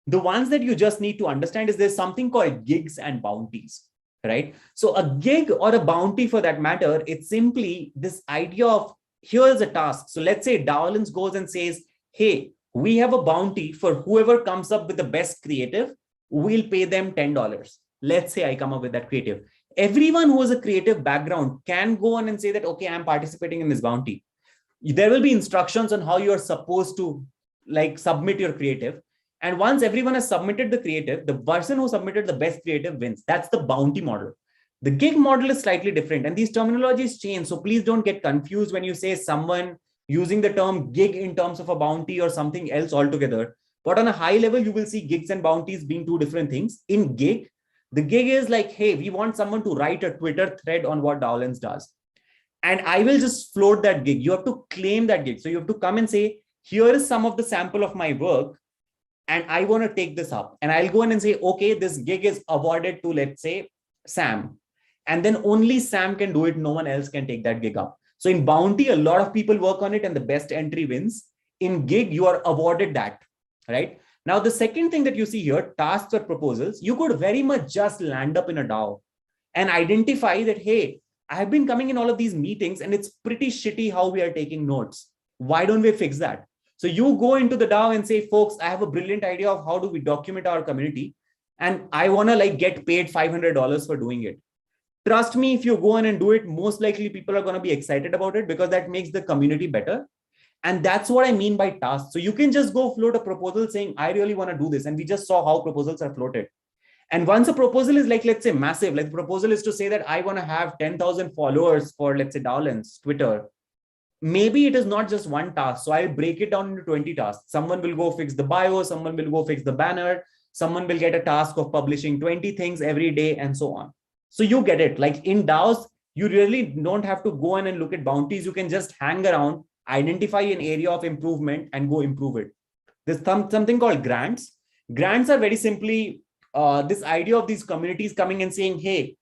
the ones that you just need to understand is there's something called gigs and bounties, right? So a gig or a bounty for that matter, it's simply this idea of here's a task. So let's say DaoLens goes and says, hey, we have a bounty for whoever comes up with the best creative, we'll pay them $10. Let's say I come up with that creative. Everyone who has a creative background can go on and say that, okay, I'm participating in this bounty. There will be instructions on how you're supposed to like submit your creative. And once everyone has submitted the creative, the person who submitted the best creative wins. That's the bounty model. The gig model is slightly different and these terminologies change. So please don't get confused when you say someone using the term gig in terms of a bounty or something else altogether. But on a high level, you will see gigs and bounties being two different things. In gig, the gig is like, hey, we want someone to write a Twitter thread on what DaoLens does. And I will just float that gig. You have to claim that gig. So you have to come and say, here is some of the sample of my work. And I want to take this up. And I'll go in and say, okay, this gig is awarded to, let's say, Sam. And then only Sam can do it. No one else can take that gig up. So in bounty, a lot of people work on it and the best entry wins. In gig, you are awarded that, right? Now, the second thing that you see here, tasks or proposals, you could very much just land up in a DAO and identify that, hey, I have been coming in all of these meetings and it's pretty shitty how we are taking notes. Why don't we fix that? So you go into the DAO and say, folks, I have a brilliant idea of how do we document our community. And I want to like get paid $500 for doing it. Trust me, if you go in and do it, most likely people are going to be excited about it because that makes the community better. And that's what I mean by tasks. So you can just go float a proposal saying, I really want to do this. And we just saw how proposals are floated. And once a proposal is like, let's say massive, like the proposal is to say that I want to have 10,000 followers for, let's say, DaoLens, Twitter. Maybe it is not just one task. So I'll break it down into 20 tasks. Someone will go fix the bio. Someone will go fix the banner. Someone will get a task of publishing 20 things every day and so on. So you get it. Like in DAOs, you really don't have to go in and look at bounties. You can just hang around, identify an area of improvement and go improve it. There's something called grants. Grants are very simply this idea of these communities coming and saying, hey,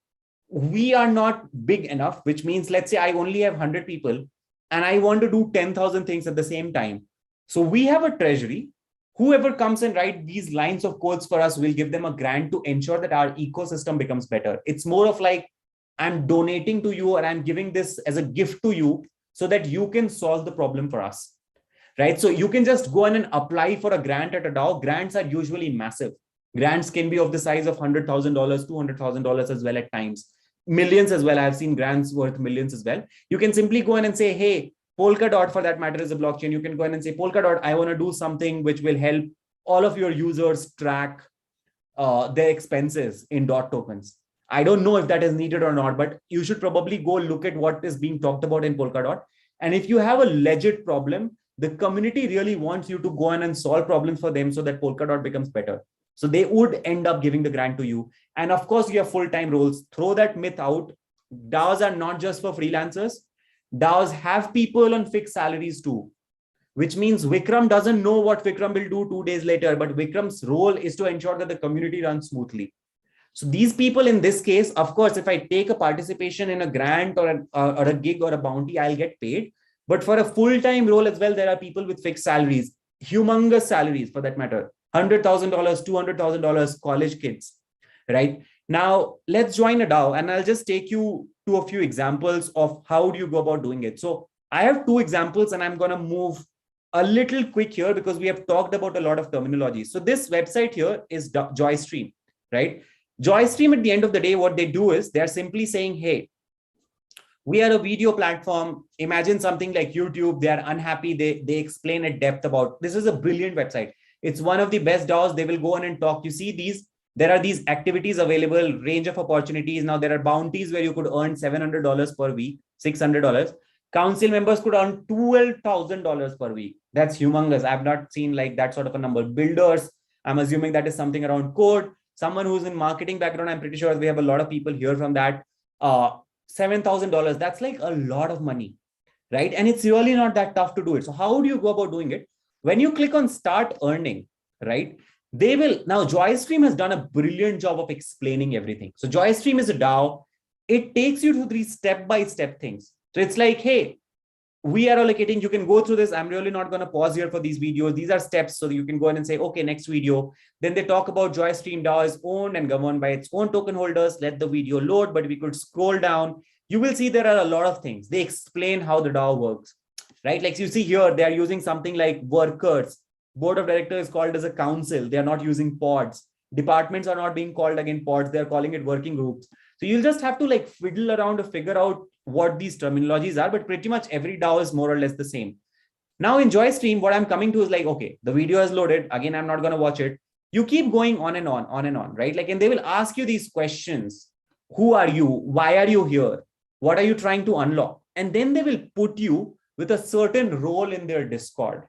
we are not big enough, which means, let's say I only have 100 people and I want to do 10,000 things at the same time. So we have a treasury. Whoever comes and write these lines of codes for us, we'll give them a grant to ensure that our ecosystem becomes better. It's more of like, I'm donating to you or I'm giving this as a gift to you so that you can solve the problem for us. right? So you can just go in and apply for a grant at a DAO. Grants are usually massive. Grants can be of the size of $100,000, $200,000 as well at times, millions as well. I've seen grants worth millions as well. You can simply go in and say, hey, Polkadot, for that matter, is a blockchain. You can go in and say, Polkadot, I want to do something which will help all of your users track their expenses in DOT tokens. I don't know if that is needed or not, but you should probably go look at what is being talked about in Polkadot. And if you have a legit problem, the community really wants you to go in and solve problems for them so that Polkadot becomes better. So they would end up giving the grant to you. And of course, you have full-time roles. Throw that myth out. DAOs are not just for freelancers. DAOs have people on fixed salaries too, which means Vikram doesn't know what Vikram will do 2 days later, but Vikram's role is to ensure that the community runs smoothly. So these people in this case, of course, if I take a participation in a grant or a gig or a bounty, I'll get paid. But for a full-time role as well, there are people with fixed salaries, humongous salaries for that matter, $100,000, $200,000 college kids, right? Now, let's join a DAO and I'll just take you to a few examples of how do you go about doing it. So I have 2 examples and I'm going to move a little quick here because we have talked about a lot of terminology. So this website here is JoyStream, right? JoyStream, at the end of the day, what they do is they're simply saying, hey, we are a video platform. Imagine something like YouTube. They are unhappy. They explain at depth about, this is a brilliant website. It's one of the best DAOs. They will go on and talk. You see there are these activities available, range of opportunities. Now there are bounties where you could earn $700 per week, $600. Council members could earn $12,000 per week. That's humongous. I've not seen like that sort of a number. Builders, I'm assuming that is something around code. Someone who's in marketing background, I'm pretty sure we have a lot of people here from that. $7,000, that's like a lot of money, right? And it's really not that tough to do it. So how do you go about doing it? When you click on start earning, right? Now JoyStream has done a brilliant job of explaining everything. So JoyStream is a DAO. It takes you through 3 step-by-step things. So it's like, hey, we are allocating, you can go through this. I'm really not going to pause here for these videos. These are steps so that you can go in and say, okay, next video. Then they talk about JoyStream DAO is owned and governed by its own token holders. Let the video load, but we could scroll down. You will see there are a lot of things. They explain how the DAO works, right? Like you see here, they are using something like workers. Board of directors is called as a council. They are not using pods. Departments are not being called again pods. They're calling it working groups. So you'll just have to like fiddle around to figure out what these terminologies are, but pretty much every DAO is more or less the same. Now in JoyStream, what I'm coming to is like, okay, the video is loaded. Again, I'm not going to watch it. You keep going on and on, right? Like, and they will ask you these questions. Who are you? Why are you here? What are you trying to unlock? And then they will put you with a certain role in their Discord,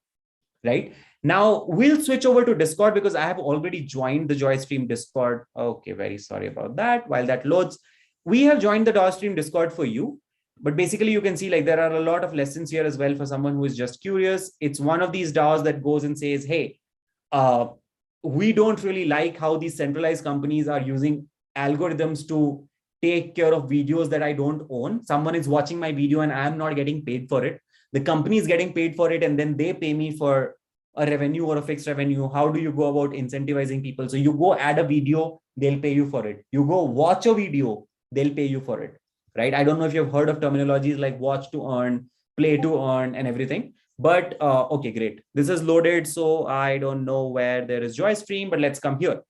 right? Now we'll switch over to Discord because I have already joined the JoyStream Discord. Okay, very sorry about that. While that loads, we have joined the JoyStream Discord for you. But basically, you can see like there are a lot of lessons here as well for someone who is just curious. It's one of these DAOs that goes and says, hey, we don't really like how these centralized companies are using algorithms to take care of videos that I don't own. Someone is watching my video and I'm not getting paid for it. The company is getting paid for it and then they pay me for a revenue or a fixed revenue. How do you go about incentivizing people? So you go add a video, they'll pay you for it. You go watch a video, they'll pay you for it, right? I don't know if you've heard of terminologies like watch to earn, play to earn, and everything. But okay, great. This is loaded. So I don't know where there is JoyStream, but let's come here,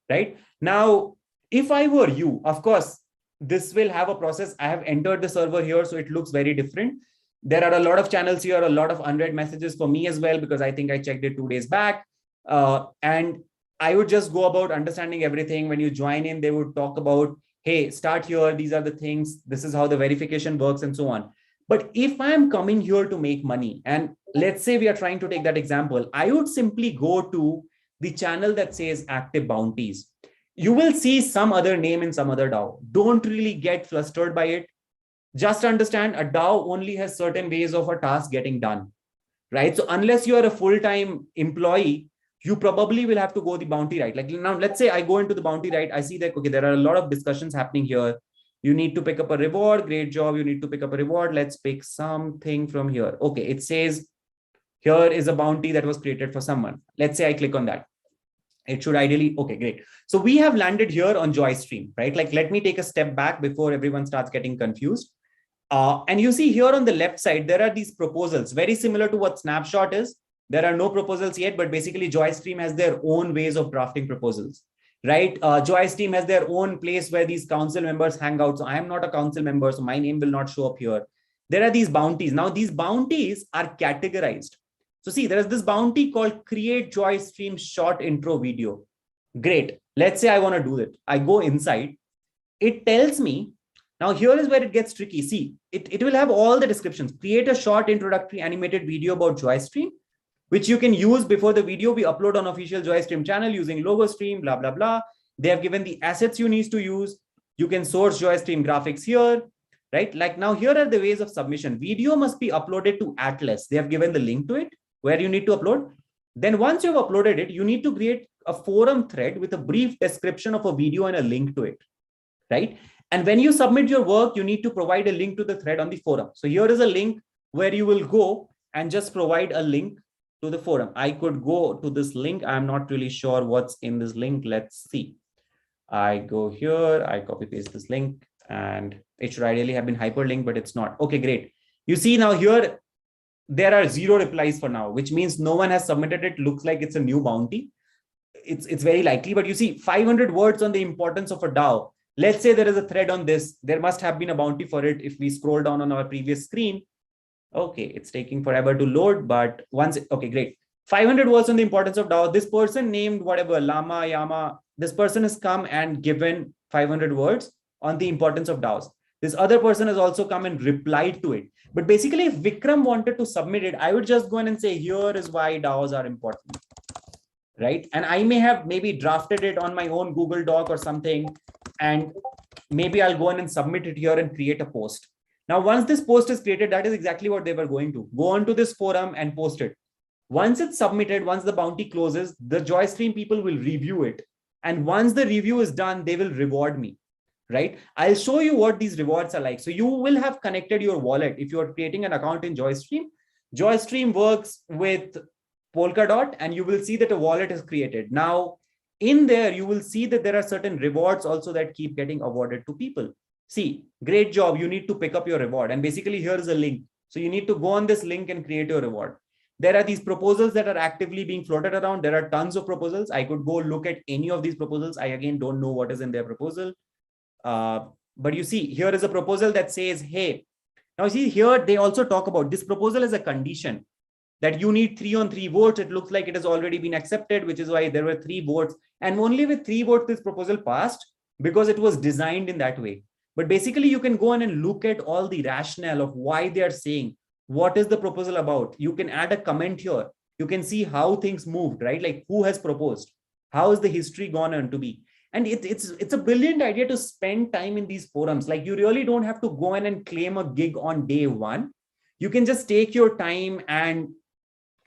right? Now, if I were you, of course, this will have a process. I have entered the server here, so it looks very different. There are a lot of channels here, a lot of unread messages for me as well, because I think I checked it 2 days back. And I would just go about understanding everything. When you join in, they would talk about, hey, start here. These are the things. This is how the verification works and so on. But if I'm coming here to make money, and let's say we are trying to take that example, I would simply go to the channel that says active bounties. You will see some other name in some other DAO. Don't really get flustered by it. Just understand a DAO only has certain ways of a task getting done, right? So unless you are a full-time employee, you probably will have to go the bounty right. Like now, let's say I go into the bounty right. I see that, okay, there are a lot of discussions happening here. You need to pick up a reward. Great job. You need to pick up a reward. Let's pick something from here. Okay, it says here is a bounty that was created for someone. Let's say I click on that. It should ideally, okay, great. So we have landed here on JoyStream, right? Like, let me take a step back before everyone starts getting confused. And you see here on the left side, there are these proposals, very similar to what Snapshot is. There are no proposals yet, but basically JoyStream has their own ways of drafting proposals, right? JoyStream has their own place where these council members hang out. So I am not a council member, so my name will not show up here. There are these bounties. Now these bounties are categorized. So see, there is this bounty called create JoyStream short intro video. Great. Let's say I want to do it. I go inside. It tells me, now here is where it gets tricky. See, it will have all the descriptions. Create a short introductory animated video about JoyStream, which you can use before the video we upload on official JoyStream channel using logo stream, blah, blah, blah. They have given the assets you need to use. You can source JoyStream graphics here, right? Like now here are the ways of submission. Video must be uploaded to Atlas. They have given the link to it where you need to upload. Then once you've uploaded it, you need to create a forum thread with a brief description of a video and a link to it, right? And when you submit your work, you need to provide a link to the thread on the forum. So here is a link where you will go and just provide a link to the forum. I could go to this link. I'm not really sure what's in this link. Let's see. I go here, I copy paste this link, and it should ideally have been hyperlinked, but it's not. Okay, great. You see now here, there are 0 replies for now, which means no one has submitted it. Looks like it's a new bounty. It's very likely, but you see 500 words on the importance of a DAO. Let's say there is a thread on this. There must have been a bounty for it. If we scroll down on our previous screen, okay, it's taking forever to load, but once, okay, great. 500 words on the importance of DAO. This person named whatever, Lama, Yama, this person has come and given 500 words on the importance of DAOs. This other person has also come and replied to it. But basically, if Vikram wanted to submit it, I would just go in and say, here is why DAOs are important, right? And I may have maybe drafted it on my own Google Doc or something, and maybe I'll go in and submit it here and create a post. Now, once this post is created, that is exactly what they were going to go onto this forum and post it. Once it's submitted, once the bounty closes, the JoyStream people will review it. And once the review is done, they will reward me, right? I'll show you what these rewards are like. So you will have connected your wallet. If you're creating an account in JoyStream, JoyStream works with Polkadot, and you will see that a wallet is created. Now, in there, you will see that there are certain rewards also that keep getting awarded to people. See, great job. You need to pick up your reward. And basically, here is a link. So you need to go on this link and create your reward. There are these proposals that are actively being floated around. There are tons of proposals. I could go look at any of these proposals. I, again, don't know what is in their proposal. But you see, here is a proposal that says, hey, now see here, they also talk about this proposal as a condition that you need 3-on-3 votes. It looks like it has already been accepted, which is why there were 3 votes. And only with 3 votes, this proposal passed because it was designed in that way. But basically, you can go in and look at all the rationale of why they are saying, what is the proposal about? You can add a comment here. You can see how things moved, right? Like who has proposed? How is the history gone on to be? And it's a brilliant idea to spend time in these forums. Like you really don't have to go in and claim a gig on day one. You can just take your time and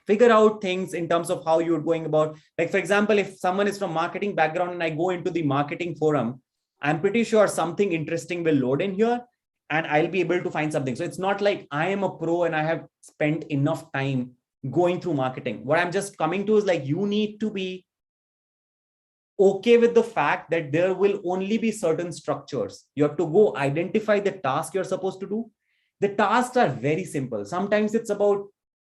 figure out things in terms of how you're going about. Like, for example, if someone is from marketing background and I go into the marketing forum, I'm pretty sure something interesting will load in here and I'll be able to find something. So it's not like I am a pro and I have spent enough time going through marketing. What I'm just coming to is like, you need to be okay with the fact that there will only be certain structures. You have to go identify the task you're supposed to do. The tasks are very simple. Sometimes it's about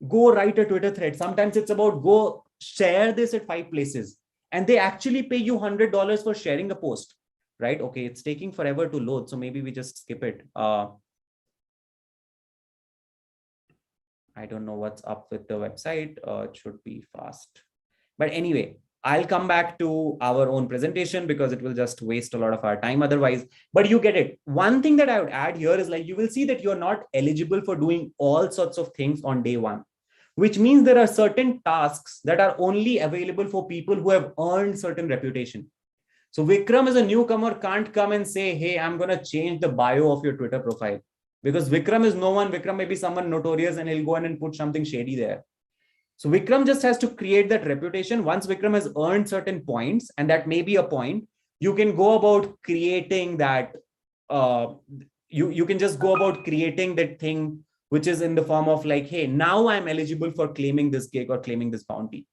go write a Twitter thread. Sometimes it's about go share this at 5 places. And they actually pay you $100 for sharing a post, right? Okay, it's taking forever to load. So maybe we just skip it. I don't know what's up with the website. It should be fast. But anyway, I'll come back to our own presentation because it will just waste a lot of our time otherwise. But you get it. One thing that I would add here is like, you will see that you're not eligible for doing all sorts of things on day one, which means there are certain tasks that are only available for people who have earned certain reputation. So Vikram as a newcomer can't come and say, hey, I'm going to change the bio of your Twitter profile, because Vikram is no one. Vikram may be someone notorious and he'll go in and put something shady there. So Vikram just has to create that reputation. Once Vikram has earned certain points, and that may be a point, you can go about creating that. You can just go about creating that thing, which is in the form of like, hey, now I'm eligible for claiming this gig or claiming this bounty.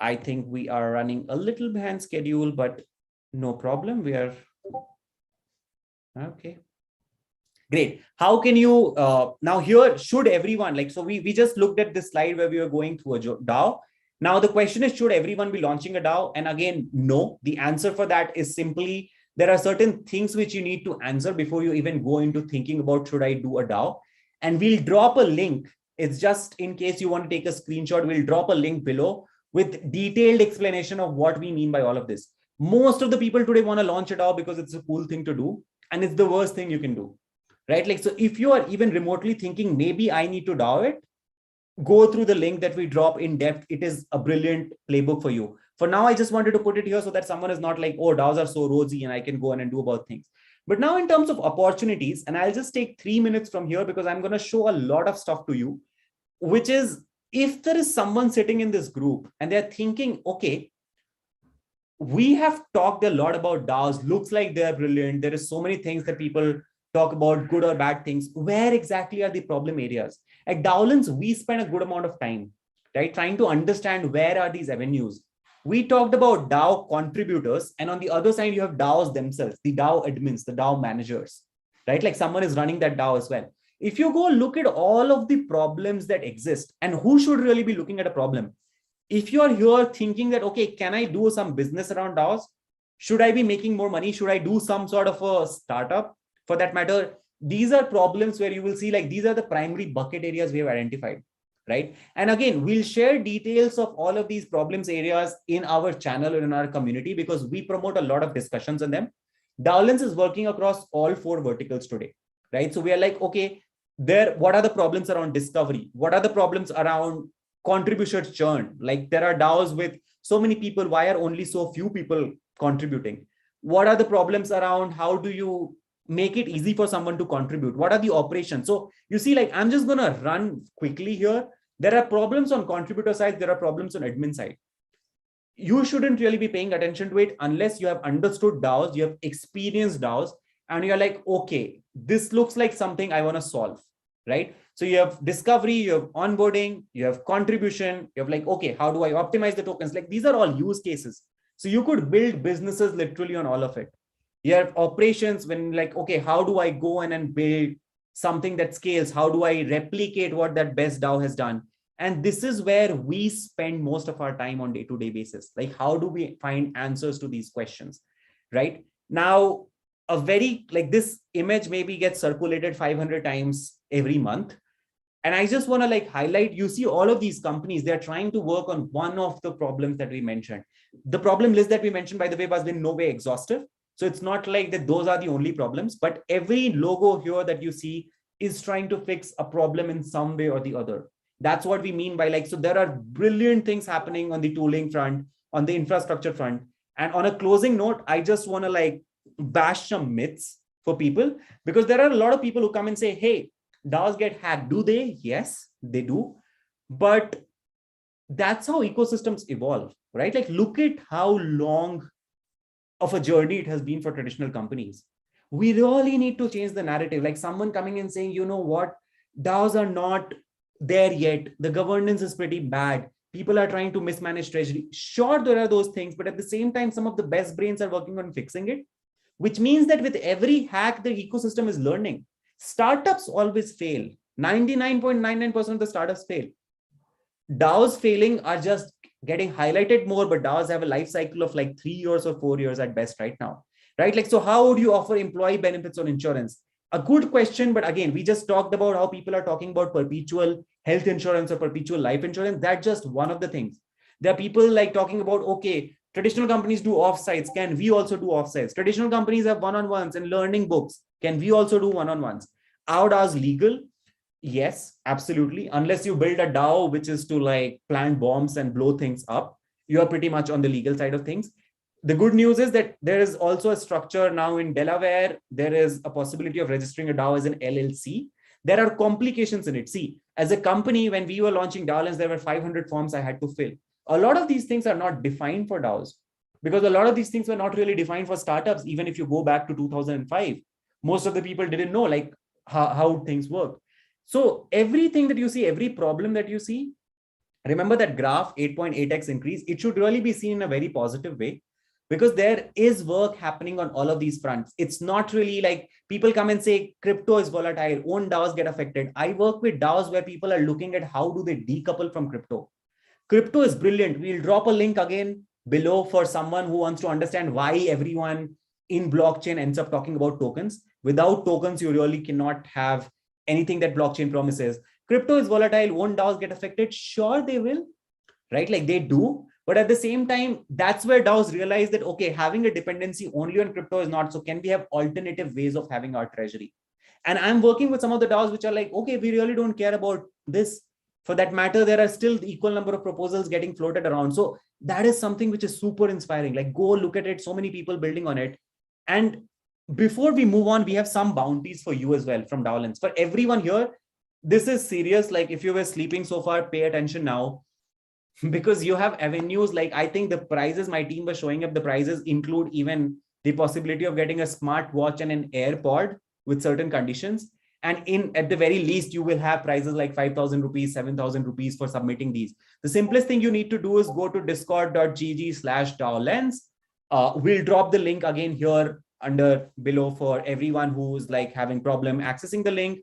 I think we are running a little behind schedule, but no problem. We are okay. Great. How can you, now here, should everyone, like, so we just looked at this slide where we were going through a DAO. Now the question is, should everyone be launching a DAO? And again, no, the answer for that is simply, there are certain things which you need to answer before you even go into thinking about, should I do a DAO? And we'll drop a link. It's just in case you want to take a screenshot, we'll drop a link below with detailed explanation of what we mean by all of this. Most of the people today want to launch a DAO because it's a cool thing to do. And it's the worst thing you can do, right? Like, so if you are even remotely thinking, maybe I need to DAO it, go through the link that we drop in depth. It is a brilliant playbook for you. For now, I just wanted to put it here so that someone is not like, oh, DAOs are so rosy and I can go in and do about things. But now in terms of opportunities, and I'll just take 3 minutes from here because I'm going to show a lot of stuff to you, which is, if there is someone sitting in this group and they're thinking, okay, we have talked a lot about DAOs, looks like they're brilliant. There is so many things that people talk about, good or bad things. Where exactly are the problem areas? At DaoLens, we spend a good amount of time, right, trying to understand where are these avenues. We talked about DAO contributors, and on the other side, you have DAOs themselves, the DAO admins, the DAO managers, right? Like someone is running that DAO as well. If you go look at all of the problems that exist, and who should really be looking at a problem? If you are here thinking that, okay, can I do some business around DAOs? Should I be making more money? Should I do some sort of a startup? For that matter, these are problems where you will see, like, these are the primary bucket areas we have identified, right? And again, we'll share details of all of these problems areas in our channel or in our community because we promote a lot of discussions on them. DaoLens is working across all 4 verticals today, right? So we are like, okay, what are the problems around discovery? What are the problems around contribution churn? Like, there are DAOs with so many people. Why are only so few people contributing? What are the problems around how do you make it easy for someone to contribute? What are the operations? So you see, like, I'm just going to run quickly here. There are problems on contributor side. There are problems on admin side. You shouldn't really be paying attention to it unless you have understood DAOs, you have experienced DAOs, and you're like, okay, this looks like something I want to solve, right? So you have discovery, you have onboarding, you have contribution, you have like, okay, how do I optimize the tokens? Like, these are all use cases. So you could build businesses literally on all of it. You have operations when, like, okay, how do I go in and build something that scales? How do I replicate what that best DAO has done? And this is where we spend most of our time on day-to-day basis. Like, how do we find answers to these questions, right? Now, a very, like, this image maybe gets circulated 500 times every month. And I just want to like highlight, you see all of these companies, they're trying to work on one of the problems that we mentioned. The problem list that we mentioned, by the way, was in no way exhaustive. So it's not like that those are the only problems, but every logo here that you see is trying to fix a problem in some way or the other. That's what we mean by, like, so there are brilliant things happening on the tooling front, on the infrastructure front. And on a closing note, I just want to like bash some myths for people, because there are a lot of people who come and say, hey, DAOs get hacked. Do they? Yes, they do. But that's how ecosystems evolve, right? Like, look at how long of a journey it has been for traditional companies. We really need to change the narrative. Like, someone coming and saying, you know what, DAOs are not there yet. The governance is pretty bad. People are trying to mismanage treasury. Sure, there are those things, but at the same time, some of the best brains are working on fixing it, which means that with every hack, the ecosystem is learning. Startups always fail. 99.99% of the startups fail. DAOs failing are just getting highlighted more, but DAOs have a life cycle of like 3 years or 4 years at best right now, right? Like, so how would you offer employee benefits on insurance? A good question, but again, we just talked about how people are talking about perpetual health insurance or perpetual life insurance. That's just one of the things. There are people like talking about, okay, traditional companies do offsites. Can we also do offsites? Traditional companies have one-on-ones and learning books. Can we also do one-on-ones? Are DAOs legal? Yes, absolutely. Unless you build a DAO, which is to like plant bombs and blow things up, you are pretty much on the legal side of things. The good news is that there is also a structure now in Delaware. There is a possibility of registering a DAO as an LLC. There are complications in it. See, as a company, when we were launching DaoLens, there were 500 forms I had to fill. A lot of these things are not defined for DAOs, because a lot of these things were not really defined for startups. Even if you go back to 2005, most of the people didn't know like how things work. So everything that you see, every problem that you see, remember that graph 8.8x increase, it should really be seen in a very positive way, because there is work happening on all of these fronts. It's not really like people come and say crypto is volatile, own DAOs get affected. I work with DAOs where people are looking at how do they decouple from crypto. Crypto is brilliant. We'll drop a link again below for someone who wants to understand why everyone in blockchain ends up talking about tokens. Without tokens, you really cannot have anything that blockchain promises. Crypto is volatile, won't DAOs get affected? Sure, they will, right? Like they do. But at the same time, that's where DAOs realize that, okay, having a dependency only on crypto is not, so can we have alternative ways of having our treasury? And I'm working with some of the DAOs which are like, okay, we really don't care about this. For that matter, there are still the equal number of proposals getting floated around. So that is something which is super inspiring. Like go look at it, so many people building on it. And before we move on, we have some bounties for you as well from DaoLens. For everyone here, this is serious. Like if you were sleeping so far, pay attention now, because you have avenues. Like I think the prizes my team was showing up, the prizes include even the possibility of getting a smart watch and an AirPod with certain conditions. And at the very least, you will have prizes like 5,000 rupees, 7,000 rupees for submitting these. The simplest thing you need to do is go to discord.gg/DaoLens. We'll drop the link again here under below for everyone who's like having problem accessing the link.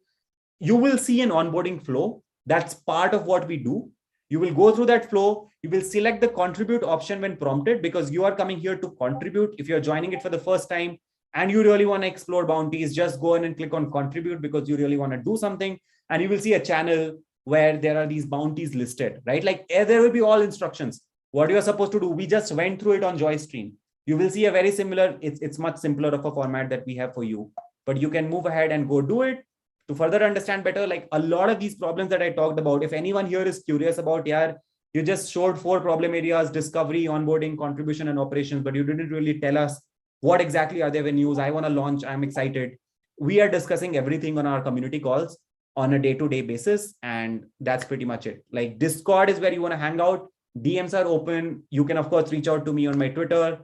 You will see an onboarding flow. That's part of what we do. You will go through that flow. You will select the contribute option when prompted, because you are coming here to contribute. If you're joining it for the first time and you really want to explore bounties, just go in and click on contribute because you really want to do something. And you will see a channel where there are these bounties listed, right? Like there will be all instructions, what you are supposed to do. We just went through it on JoyStream. You will see a very similar, it's much simpler of a format that we have for you, but you can move ahead and go do it. To further understand better, like a lot of these problems that I talked about, if anyone here is curious about, yeah, you just showed 4 problem areas: discovery, onboarding, contribution, and operations, but you didn't really tell us what exactly are the venues. I want to launch, I'm excited. We are discussing everything on our community calls on a day-to-day basis. And that's pretty much it. Like Discord is where you want to hang out. DMs are open. You can of course reach out to me on my Twitter.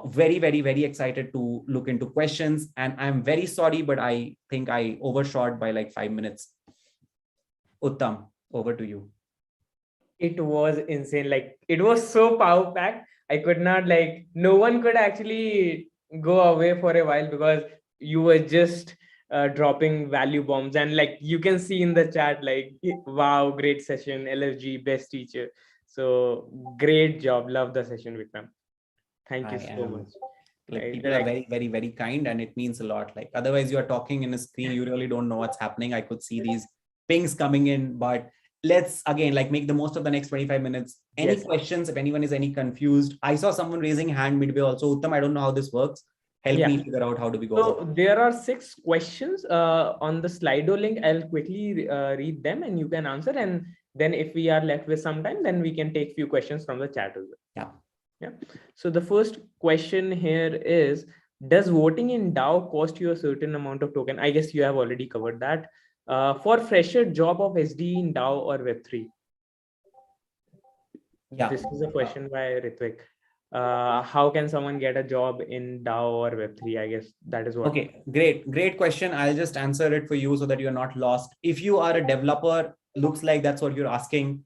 Very, very, very excited to look into questions. And I'm very sorry, but I think I overshot by like 5 minutes. Uttam, over to you. It was insane. Like it was so power packed. I could not, like, no one could actually go away for a while because you were just dropping value bombs. And like you can see in the chat, like, wow, great session, LFG, best teacher. So great job. Love the session, Vikram. Thank you so much. Like right? People are very, very, very kind, and it means a lot. Like otherwise you are talking in a screen, you really don't know what's happening. I could see these pings coming in, but let's again like make the most of the next 25 minutes. Any questions? If anyone is any confused, I saw someone raising hand midway also. Uttam, I don't know how this works. Help me figure out how do we go. So there are 6 questions on the Slido link. I'll quickly read them and you can answer. And then if we are left with some time, then we can take few questions from the chat as well. Yeah. So the first question here is, does voting in DAO cost you a certain amount of token? I guess you have already covered that. For fresher job of SD in DAO or Web3? Yeah. This is a question by Ritvik. How can someone get a job in DAO or Web3? I guess that is what. Okay, great question. I'll just answer it for you so that you're not lost. If you are a developer, looks like that's what you're asking.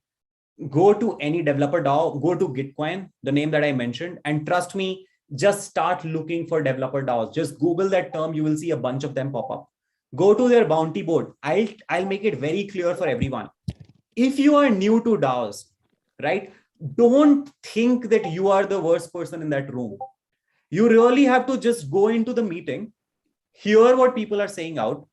Go to any developer DAO, go to Gitcoin, the name that I mentioned, and trust me, just start looking for developer DAOs. Just Google that term, you will see a bunch of them pop up. Go to their bounty board. I'll make it very clear for everyone. If you are new to DAOs, right, don't think that you are the worst person in that room. You really have to just go into the meeting, hear what people are saying out,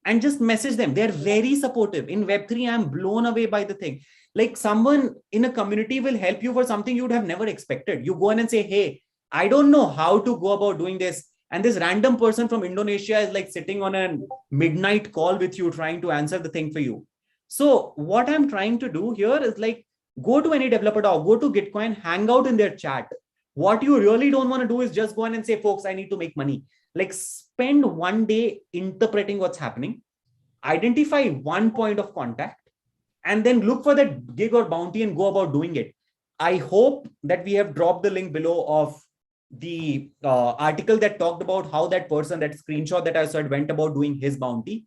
and just message them. They're very supportive. In Web3, I'm blown away by the thing. Like someone in a community will help you for something you would have never expected. You go in and say, hey, I don't know how to go about doing this. And this random person from Indonesia is like sitting on a midnight call with you, trying to answer the thing for you. So what I'm trying to do here is like, go to any developer DAO, go to Gitcoin, hang out in their chat. What you really don't want to do is just go in and say, folks, I need to make money. Like spend one day interpreting what's happening, identify one point of contact, and then look for that gig or bounty and go about doing it. I hope that we have dropped the link below of the article that talked about how that person, that screenshot that I said went about doing his bounty.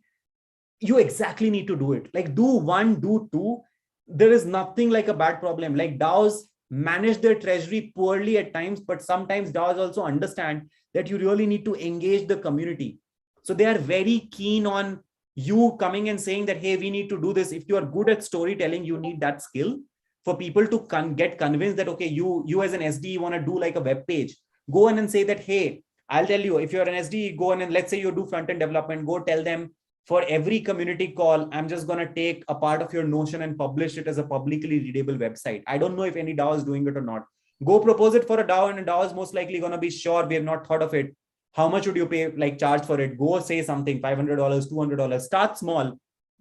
You exactly need to do it. Like do 1, do 2. There is nothing like a bad problem. Like DAOs manage their treasury poorly at times, but sometimes DAOs also understand that you really need to engage the community. So they are very keen on you coming and saying that, hey, we need to do this. If you are good at storytelling, you need that skill for people to get convinced that, okay, you as an SD want to do like a web page, go in and say that, hey, I'll tell you, if you're an SD, go in and let's say you do front-end development, go tell them for every community call, I'm just going to take a part of your Notion and publish it as a publicly readable website. I don't know if any DAO is doing it or not. Go propose it for a DAO, and a DAO is most likely going to be sure we have not thought of it. How much would you pay, like charge for it? Go say something, $500, $200, start small,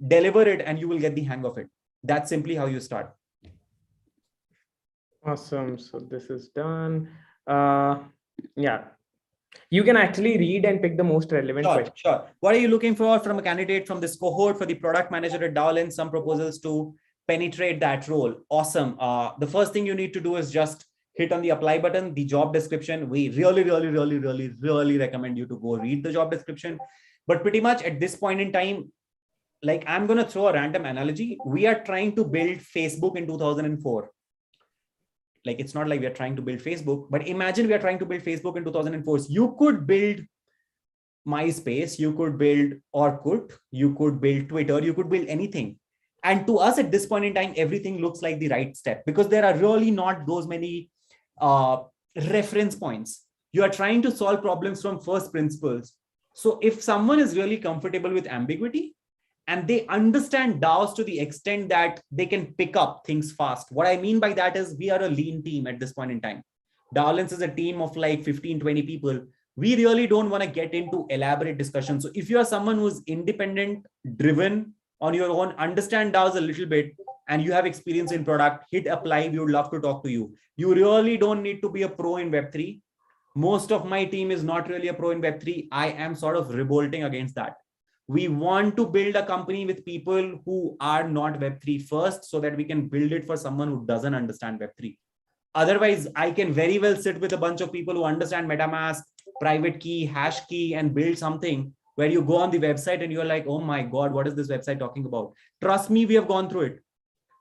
deliver it, and you will get the hang of it. That's simply how you start. Awesome. So this is done. Yeah. You can actually read and pick the most relevant question. Sure. What are you looking for from a candidate from this cohort for the product manager at DaoLens? Some proposals to penetrate that role. Awesome. The first thing you need to do is just hit on the apply button, the job description. We really recommend you to go read the job description. But pretty much at this point in time, like I'm going to throw a random analogy. We are trying to build Facebook in 2004. Like, it's not like we are trying to build Facebook, but imagine we are trying to build Facebook in 2004. You could build MySpace, you could build Orkut, you could build Twitter, you could build anything. And to us at this point in time, everything looks like the right step because there are really not those many reference points. You are trying to solve problems from first principles. So if someone is really comfortable with ambiguity, and they understand DAOs to the extent that they can pick up things fast. What I mean by that is we are a lean team at this point in time. DaoLens is a team of like 15, 20 people. We really don't want to get into elaborate discussions. So if you are someone who's independent, driven on your own, understand DAOs a little bit, and you have experience in product, hit apply. We would love to talk to you. You really don't need to be a pro in Web3. Most of my team is not really a pro in Web3. I am sort of revolting against that. We want to build a company with people who are not Web3 first so that we can build it for someone who doesn't understand Web3. Otherwise, I can very well sit with a bunch of people who understand MetaMask, private key, hash key, and build something where you go on the website and you're like, oh my God, what is this website talking about? Trust me, we have gone through it.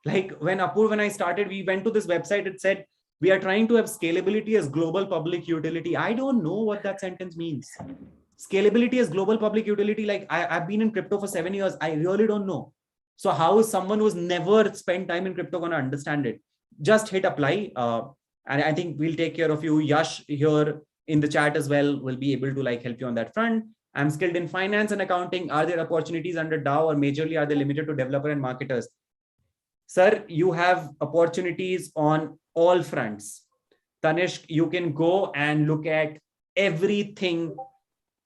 Like when I started, we went to this website, it said, we are trying to have scalability as global public utility. I don't know what that sentence means. Scalability as global public utility. Like I've been in crypto for 7 years. I really don't know. So how is someone who's never spent time in crypto going to understand it? Just hit apply. And I think we'll take care of you. Yash here in the chat as well will be able to like help you on that front. I'm skilled in finance and accounting. Are there opportunities under DAO or majorly are they limited to developer and marketers? Sir, you have opportunities on all fronts. Tanishq, you can go and look at everything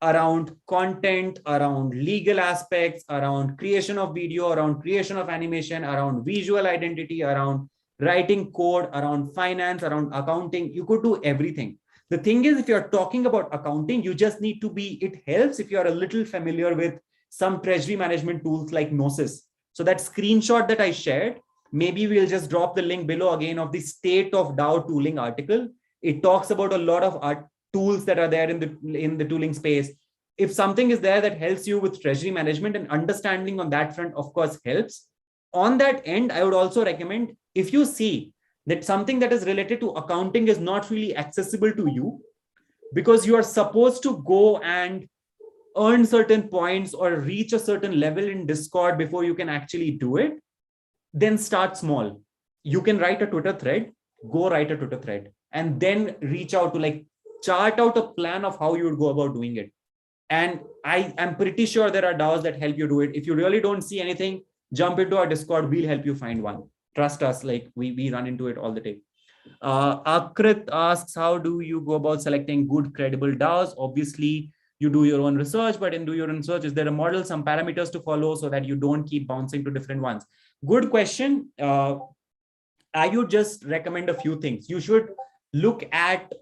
around content, around legal aspects, around creation of video, around creation of animation, around visual identity, around writing code, around finance, around accounting. You could do everything. The thing is, if you're talking about accounting, you just need to be, it helps if you're a little familiar with some treasury management tools like Gnosis. So that screenshot that I shared, maybe we'll just drop the link below again of the state of DAO tooling article. It talks about a lot of tools that are there in the tooling space. If something is there that helps you with treasury management and understanding on that front, of course, helps. On that end, I would also recommend if you see that something that is related to accounting is not really accessible to you because you are supposed to go and earn certain points or reach a certain level in Discord before you can actually do it, then start small. You can write a Twitter thread, go write a Twitter thread, and then reach out to like chart out a plan of how you would go about doing it. And I am pretty sure there are DAOs that help you do it. If you really don't see anything, jump into our Discord. We'll help you find one. Trust us, like we run into it all the time. Akrit asks, how do you go about selecting good, credible DAOs? Obviously, you do your own research, but in do your own research, is there a model, some parameters to follow so that you don't keep bouncing to different ones? Good question. I would just recommend a few things. You should look at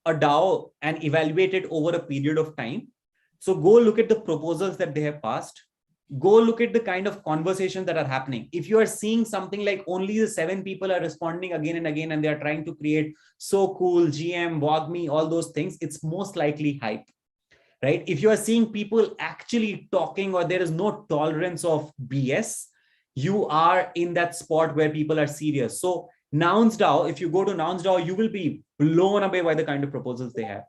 a DAO and evaluate it over a period of time. So go look at the proposals that they have passed. Go look at the kind of conversations that are happening. If you are seeing something like only the 7 people are responding again and again, and they are trying to create so cool, GM, WAGMI, all those things, it's most likely hype, right? If you are seeing people actually talking or there is no tolerance of BS, you are in that spot where people are serious. So Nouns DAO, if you go to Nouns DAO, you will be blown away by the kind of proposals they have.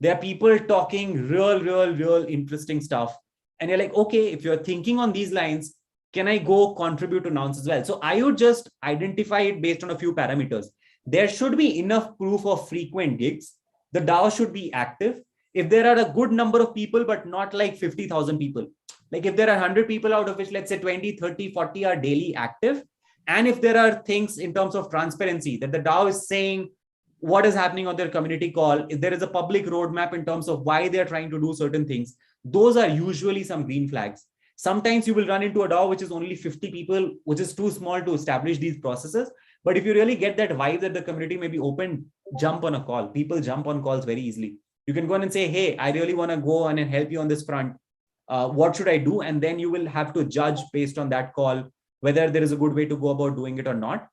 There are people talking real interesting stuff. And you're like, okay, if you're thinking on these lines, can I go contribute to Nouns as well? So I would just identify it based on a few parameters. There should be enough proof of frequent gigs. The DAO should be active. If there are a good number of people, but not like 50,000 people, like if there are 100 people out of which, let's say 20, 30, 40 are daily active. And if there are things in terms of transparency that the DAO is saying what is happening on their community call, if there is a public roadmap in terms of why they're trying to do certain things, those are usually some green flags. Sometimes you will run into a DAO which is only 50 people, which is too small to establish these processes. But if you really get that vibe that the community may be open, jump on a call. People jump on calls very easily. You can go in and say, hey, I really want to go on and help you on this front. What should I do? And then you will have to judge based on that call whether there is a good way to go about doing it or not.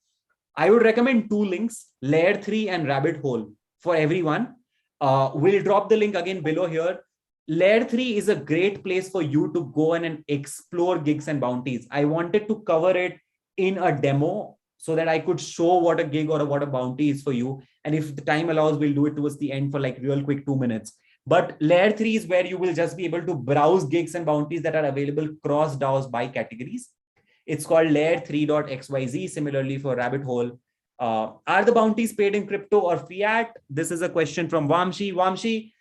I would recommend two links, Layer 3 and Rabbit Hole for everyone. We'll drop the link again below here. Layer 3 is a great place for you to go in and explore gigs and bounties. I wanted to cover it in a demo so that I could show what a gig or what a bounty is for you. And if the time allows, we'll do it towards the end for like real quick 2 minutes. But Layer 3 is where you will just be able to browse gigs and bounties that are available cross DAOs by categories. It's called layer3.xyz. Similarly for Rabbit Hole. Are the bounties paid in crypto or fiat? This is a question from Vamshi. Vamshi,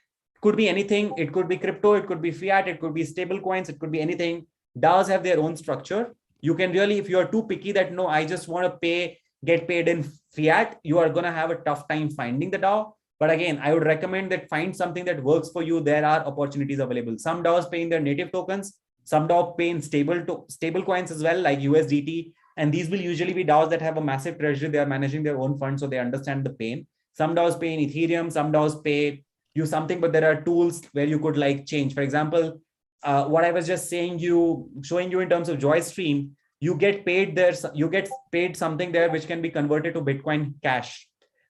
could be anything. It could be crypto, it could be fiat, it could be stable coins, it could be anything. DAOs have their own structure. You can really, if you're too picky that no, I just want to get paid in fiat, you are going to have a tough time finding the DAO. But again, I would recommend that find something that works for you. There are opportunities available. Some DAOs pay in their native tokens. Some DAOs pay in stable coins as well, like USDT. And these will usually be DAOs that have a massive treasury. They are managing their own funds, so they understand the pain. Some DAOs pay in Ethereum. Some DAOs pay you something, but there are tools where you could like change. For example, what I was just showing you in terms of JoyStream, you get paid there. You get paid something there which can be converted to Bitcoin Cash,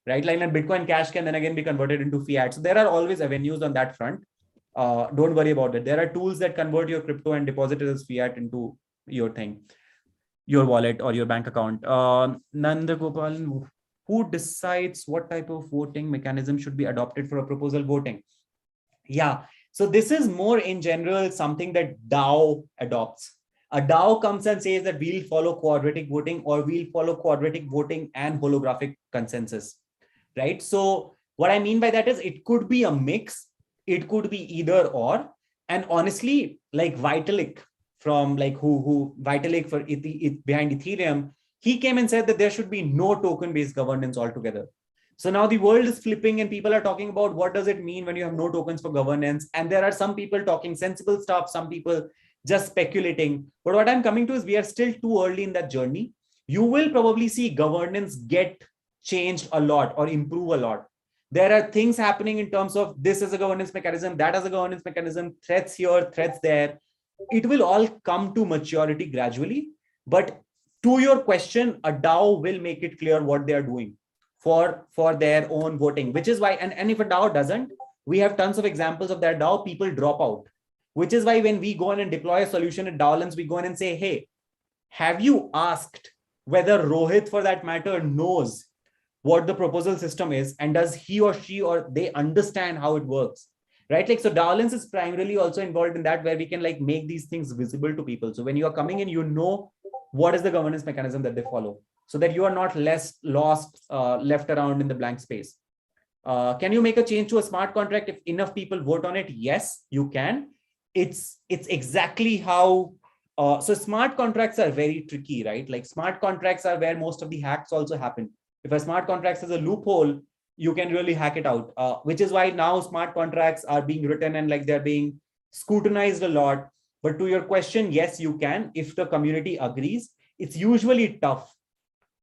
right? Like Bitcoin Cash can then again be converted into fiat. So there are always avenues on that front. Don't worry about it. There are tools that convert your crypto and deposit it as fiat into your thing, your wallet or your bank account. Nanda Gopal, who decides what type of voting mechanism should be adopted for a proposal voting? Yeah, so this is more in general something that DAO adopts. A DAO comes and says that we'll follow quadratic voting, or we'll follow quadratic voting and holographic consensus, right? So what I mean by that is it could be a mix. It could be either or. And honestly, like Vitalik from like who Vitalik for behind Ethereum, he came and said that there should be no token-based governance altogether. So now the world is flipping and people are talking about what does it mean when you have no tokens for governance. And there are some people talking sensible stuff, some people just speculating. But what I'm coming to is we are still too early in that journey. You will probably see governance get changed a lot or improve a lot. There are things happening in terms of this is a governance mechanism, that is a governance mechanism, threats here, threats there. It will all come to maturity gradually. But to your question, a DAO will make it clear what they are doing for their own voting, which is why, and if a DAO doesn't, we have tons of examples of that DAO, people drop out, which is why when we go in and deploy a solution at DaoLens, we go in and say, hey, have you asked whether Rohit, for that matter, knows what the proposal system is, and does he or she or they understand how it works, right? Like, so DaoLens is primarily also involved in that, where we can like make these things visible to people. So when you are coming in, you know what is the governance mechanism that they follow, so that you are not left around in the blank space. Can you make a change to a smart contract if enough people vote on it? Yes, you can. It's exactly how. So smart contracts are very tricky, right? Like smart contracts are where most of the hacks also happen. If a smart contract has a loophole, you can really hack it out, which is why now smart contracts are being written and like they're being scrutinized a lot. But to your question, yes, you can, if the community agrees. It's usually tough.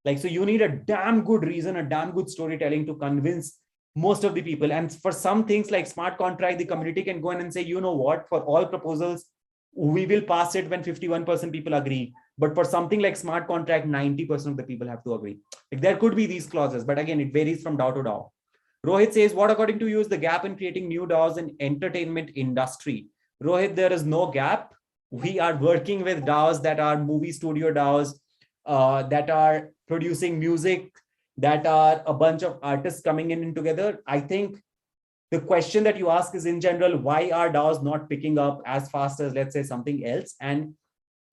Like, so you need a damn good reason, a damn good storytelling to convince most of the people. And for some things like smart contract, the community can go in and say, you know what, for all proposals, we will pass it when 51% people agree. But for something like smart contract, 90% of the people have to agree. Like, there could be these clauses, but again, it varies from DAO to DAO. Rohit says, what according to you is the gap in creating new DAOs in entertainment industry? Rohit, there is no gap. We are working with DAOs that are movie studio DAOs, that are producing music that are a bunch of artists coming in together. I think the question that you ask is in general, why are DAOs not picking up as fast as, let's say, something else? And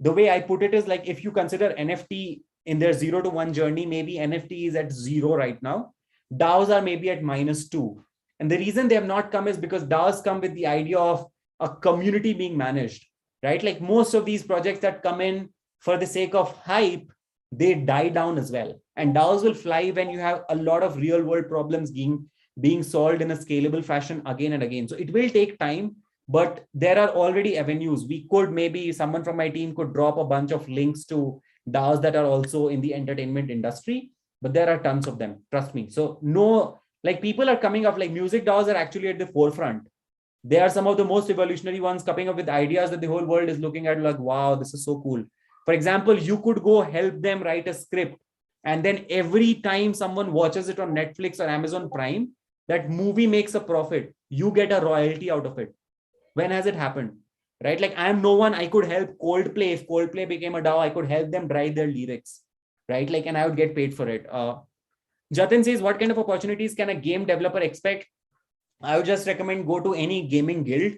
the way I put it is like, if you consider NFT in their 0 to 1 journey, maybe NFT is at 0 right now. DAOs are maybe at -2. And the reason they have not come is because DAOs come with the idea of a community being managed, right? Like most of these projects that come in for the sake of hype, they die down as well. And DAOs will fly when you have a lot of real world problems being solved in a scalable fashion again and again. So it will take time, but there are already avenues. We could, maybe someone from my team could drop a bunch of links to DAOs that are also in the entertainment industry, but there are tons of them, trust me. So no, like people are coming up, like music DAOs are actually at the forefront. They are some of the most evolutionary ones, coming up with ideas that the whole world is looking at like, wow, this is so cool. For example, you could go help them write a script, and then every time someone watches it on Netflix or Amazon Prime, that movie makes a profit. You get a royalty out of it. When has it happened? Right? Like I am no one. I could help Coldplay. If Coldplay became a DAO, I could help them write their lyrics. Right? Like, and I would get paid for it. Jatin says, what kind of opportunities can a game developer expect? I would just recommend go to any gaming guild.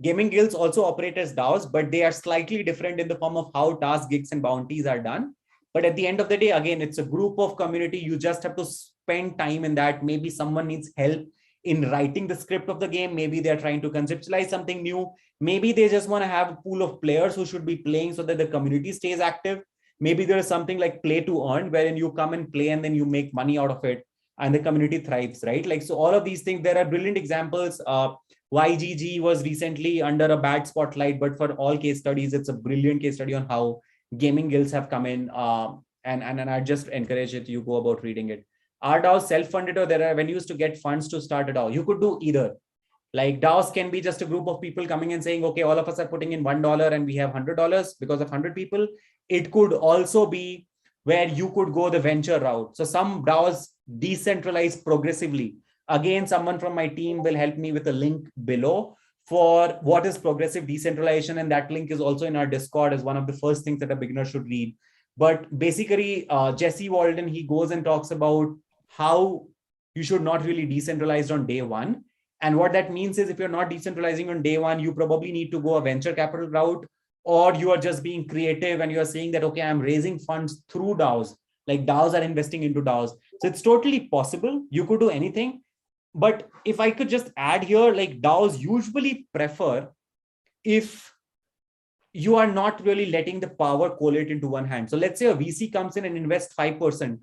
Gaming guilds also operate as DAOs, but they are slightly different in the form of how tasks, gigs, and bounties are done. But at the end of the day, again, it's a group of community. You just have to spend time in that. Maybe someone needs help in writing the script of the game. Maybe they're trying to conceptualize something new. Maybe they just want to have a pool of players who should be playing so that the community stays active. Maybe there is something like play to earn, wherein you come and play and then you make money out of it and the community thrives, right? Like, so all of these things, there are brilliant examples. YGG was recently under a bad spotlight, but for all case studies, it's a brilliant case study on how gaming guilds have come in. And I just encourage it, you go about reading it. Are DAOs self-funded, or there are avenues to get funds to start a DAO? You could do either. Like DAOs can be just a group of people coming and saying, okay, all of us are putting in $1 and we have $100 because of 100 people. It could also be where you could go the venture route. So some DAOs decentralize progressively. Again, someone from my team will help me with a link below for what is progressive decentralization. And that link is also in our Discord as one of the first things that a beginner should read. But basically, Jesse Walden, he goes and talks about how you should not really decentralize on day one. And what that means is if you're not decentralizing on day one, you probably need to go a venture capital route, or you are just being creative and you're saying that, okay, I'm raising funds through DAOs, like DAOs are investing into DAOs. So it's totally possible. You could do anything. But if I could just add here, like DAOs usually prefer if you are not really letting the power collate into one hand. So let's say a VC comes in and invests 5%,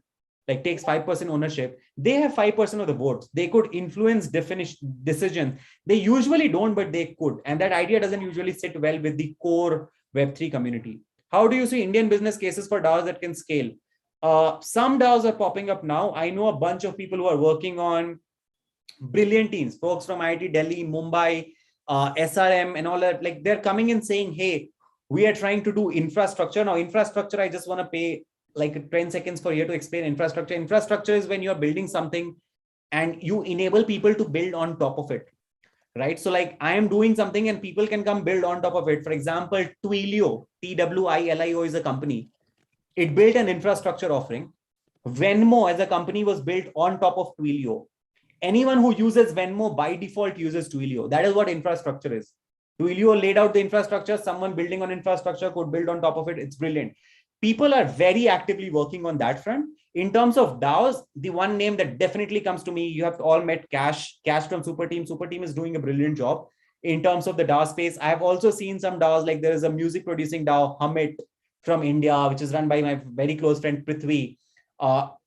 like takes 5% ownership. They have 5% of the votes. They could influence decisions. They usually don't, but they could. And that idea doesn't usually sit well with the core Web3 community. How do you see Indian business cases for DAOs that can scale? Some DAOs are popping up now. I know a bunch of people who are working on brilliant teams, folks from IIT Delhi, Mumbai, SRM and all that. Like they're coming in saying, hey, we are trying to do infrastructure. Now, infrastructure, I just want to pay like 10 seconds for you to explain infrastructure. Infrastructure is when you're building something and you enable people to build on top of it, right? So like I am doing something and people can come build on top of it. For example, Twilio, TWILIO is a company. It built an infrastructure offering. Venmo as a company was built on top of Twilio. Anyone who uses Venmo by default uses Twilio. That is what infrastructure is. Twilio laid out the infrastructure. Someone building on infrastructure could build on top of it. It's brilliant. People are very actively working on that front. In terms of DAOs, the one name that definitely comes to me, you have all met Cash from Super Team. Super Team is doing a brilliant job in terms of the DAO space. I have also seen some DAOs, like there is a music producing DAO, Hummit from India, which is run by my very close friend Prithvi.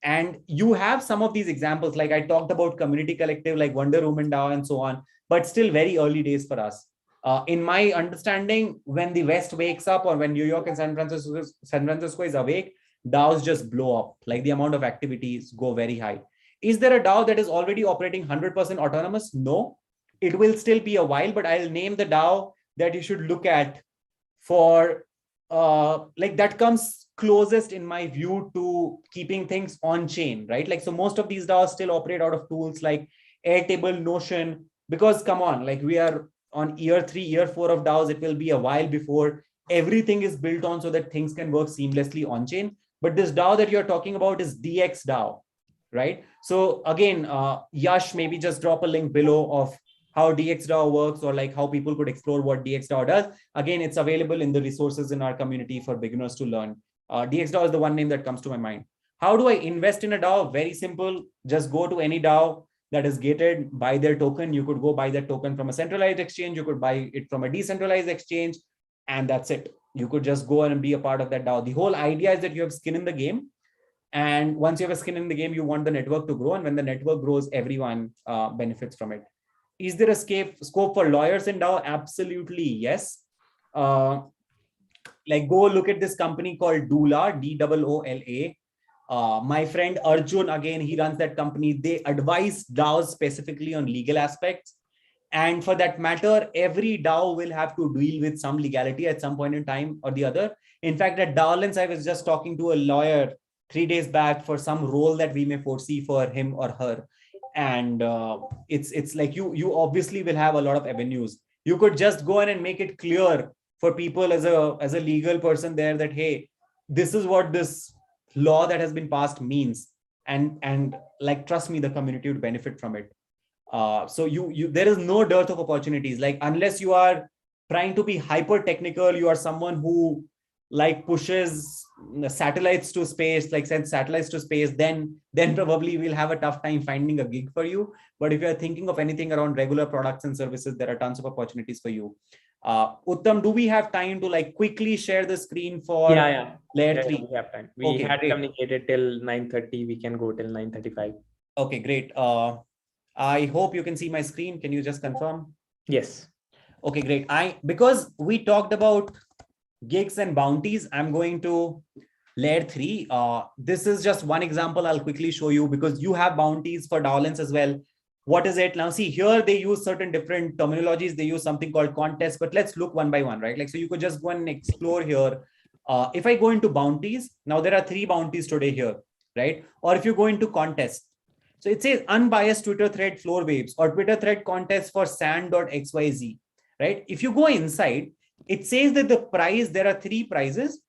And you have some of these examples, like I talked about Community Collective, like Wonder Woman DAO and so on, but still very early days for us. In my understanding, when the West wakes up, or when New York and San Francisco is awake, DAOs just blow up. Like the amount of activities go very high. Is there a DAO that is already operating 100% autonomous? No, it will still be a while, but I'll name the DAO that you should look at for like that comes closest in my view to keeping things on chain, right? Like, so most of these DAOs still operate out of tools like Airtable, Notion, because come on, like we are on year 3, year 4 of DAOs. It will be a while before everything is built on so that things can work seamlessly on chain. But this DAO that you're talking about is DX DAO. right? So again, Yash, maybe just drop a link below of how DXDAO works, or like how people could explore what DXDAO does. Again, it's available in the resources in our community for beginners to learn. DXDAO is the one name that comes to my mind. How do I invest in a DAO? Very simple. Just go to any DAO that is gated, buy their token. You could go buy that token from a centralized exchange. You could buy it from a decentralized exchange, and that's it. You could just go and be a part of that DAO. The whole idea is that you have skin in the game. And once you have a skin in the game, you want the network to grow. And when the network grows, everyone benefits from it. Is there a scope for lawyers in DAO? Absolutely, yes. Like go look at this company called Doola, DOOLA. My friend Arjun, again, he runs that company. They advise DAOs specifically on legal aspects. And for that matter, every DAO will have to deal with some legality at some point in time or the other. In fact, at DaoLens, I was just talking to a lawyer 3 days back for some role that we may foresee for him or her. And it's like you obviously will have a lot of avenues. You could just go in and make it clear for people as a legal person there that, hey, this is what this law that has been passed means. And like, trust me, the community would benefit from it. So there is no dearth of opportunities. Like, unless you are trying to be hyper technical, you are someone who like pushes satellites to space, like sends satellites to space, then probably we'll have a tough time finding a gig for you. But if you're thinking of anything around regular products and services, there are tons of opportunities for you. Uttam, do we have time to like quickly share the screen for layer 3? We have time. We had communicated till 9:30. We can go till 9:35. Okay, great. I hope you can see my screen. Can you just confirm? Yes. Okay, great. Because we talked about gigs and bounties, I'm going to layer 3. This is just one example I'll quickly show you, because you have bounties for DaoLens as well. What is it? Now see, here they use certain different terminologies. They use something called contest, but let's look one by one, right? Like, so you could just go and explore here. If I go into bounties, now there are 3 bounties today here, right? Or if you go into contest, so it says unbiased Twitter thread floor waves or Twitter thread contest for sand.xyz, right? If you go inside, it says that the prize, there are 3 prizes.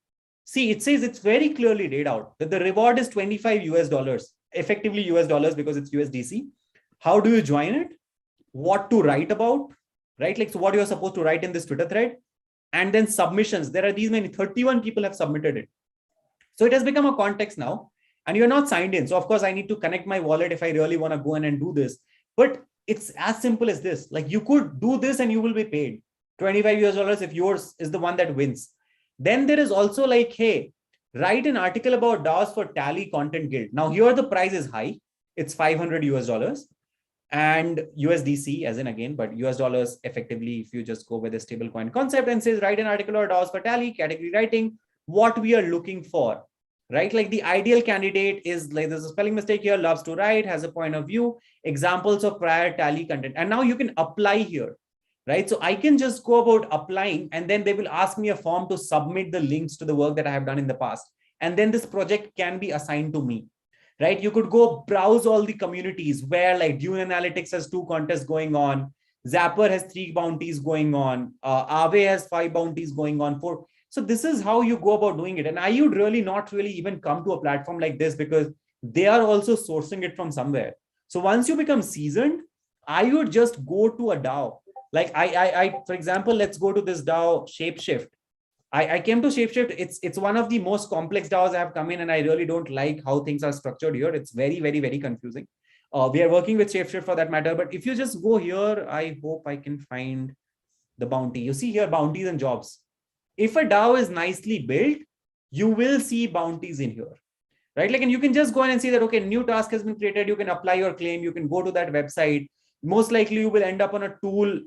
See, it says, it's very clearly laid out that the reward is $25, effectively US dollars because it's USDC. How do you join it? What to write about, right? Like, so what you're supposed to write in this Twitter thread, and then submissions. There are these many, 31 people have submitted it. So it has become a context now, and you're not signed in. So of course I need to connect my wallet if I really want to go in and do this. But it's as simple as this. Like, you could do this and you will be paid $25 if yours is the one that wins. Then there is also like, hey, write an article about DAOs for Tally Content Guild. Now here the price is high. It's $500 and USDC as in again, but US dollars effectively, if you just go with the stable coin concept and says, write an article or DAOs for Tally, category writing, what we are looking for, right? Like, the ideal candidate is like, there's a spelling mistake here, loves to write, has a point of view, examples of prior Tally content. And now you can apply here, right? So I can just go about applying, and then they will ask me a form to submit the links to the work that I have done in the past. And then this project can be assigned to me, right? You could go browse all the communities where like Dune Analytics has 2 contests going on. Zapper has 3 bounties going on. Aave has 5 bounties going on. So this is how you go about doing it. And I would really not really even come to a platform like this, because they are also sourcing it from somewhere. So once you become seasoned, I would just go to a DAO. Like I for example, let's go to this DAO Shapeshift. I came to Shapeshift. It's one of the most complex DAOs I have come in, and I really don't like how things are structured here. It's very, very, very confusing. We are working with Shapeshift for that matter. But if you just go here, I hope I can find the bounty. You see here, bounties and jobs. If a DAO is nicely built, you will see bounties in here, right? Like, and you can just go in and see that, okay, new task has been created. You can apply your claim. You can go to that website. Most likely you will end up on a tool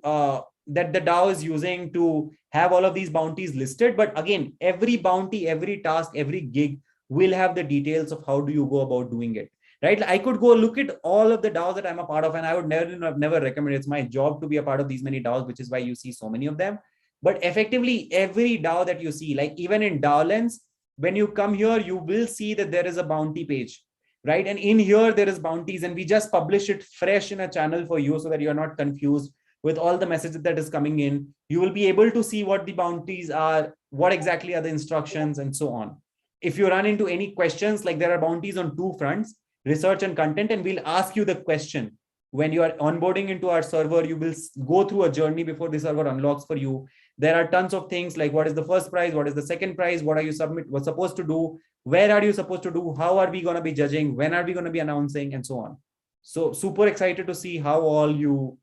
that the DAO is using to have all of these bounties listed. But again, every bounty, every task, every gig will have the details of how do you go about doing it, right? I could go look at all of the DAOs that I'm a part of, and I would never recommend it. It's my job to be a part of these many DAOs, which is why you see so many of them. But effectively, every DAO that you see, like even in DaoLens, when you come here, you will see that there is a bounty page, right? And in here, there is bounties, and we just publish it fresh in a channel for you so that you're not confused with all the messages that is coming in. You will be able to see what the bounties are, what exactly are the instructions, and so on. If you run into any questions, like there are bounties on 2 fronts. research and content, and we'll ask you the question. When you are onboarding into our server, you will go through a journey before the server unlocks for you. There are tons of things like what is the first prize, what is the second prize, what are you supposed to do, where are you supposed to do, how are we going to be judging, when are we going to be announcing, and so on. So super excited to see how all you,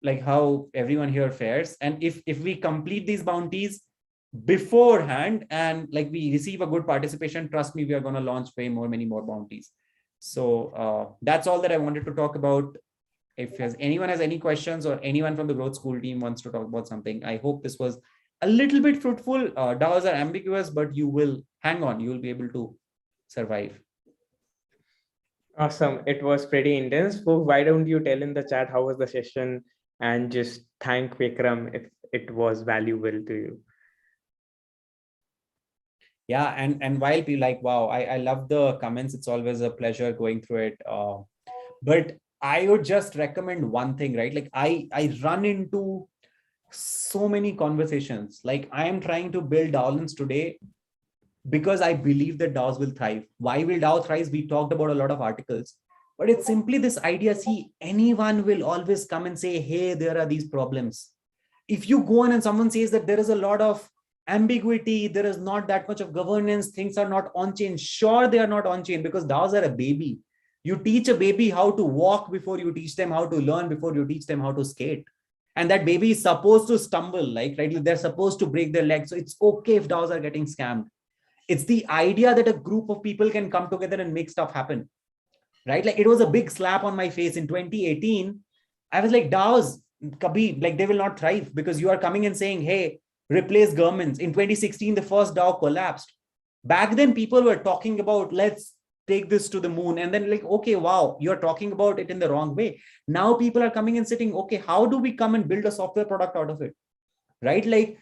like how everyone here fares. And if we complete these bounties beforehand and like we receive a good participation, trust me, we are going to launch many more bounties. So that's all that I wanted to talk about. If anyone has any questions, or anyone from the Growth School team wants to talk about something, I hope this was a little bit fruitful. DAOs are ambiguous, but you will hang on, you will be able to survive. Awesome. It was pretty intense. Folks, why don't you tell in the chat how was the session, and just thank Vikram if it was valuable to you. Yeah, and while people like, wow, I love the comments. It's always a pleasure going through it. But I would just recommend one thing, right? Like I run into so many conversations. Like I am trying to build DaoLens today because I believe that DAOs will thrive. Why will DAO thrive? We talked about a lot of articles, but it's simply this idea. See, anyone will always come and say, hey, there are these problems. If you go on and someone says that there is a lot of ambiguity, there is not that much of governance, things are not on chain. Sure, they are not on chain because DAOs are a baby. You teach a baby how to walk before you teach them how to learn, before you teach them how to skate. And that baby is supposed to stumble, like, right? They're supposed to break their legs. So it's okay if DAOs are getting scammed. It's the idea that a group of people can come together and make stuff happen, right? Like it was a big slap on my face in 2018. I was like, DAOs, kabhi, like they will not thrive because you are coming and saying, hey, replace governments. In 2016, the first DAO collapsed. Back then, people were talking about, let's take this to the moon. And then like, okay, wow, you're talking about it in the wrong way. Now people are coming and sitting, okay, how do we come and build a software product out of it? Right? Like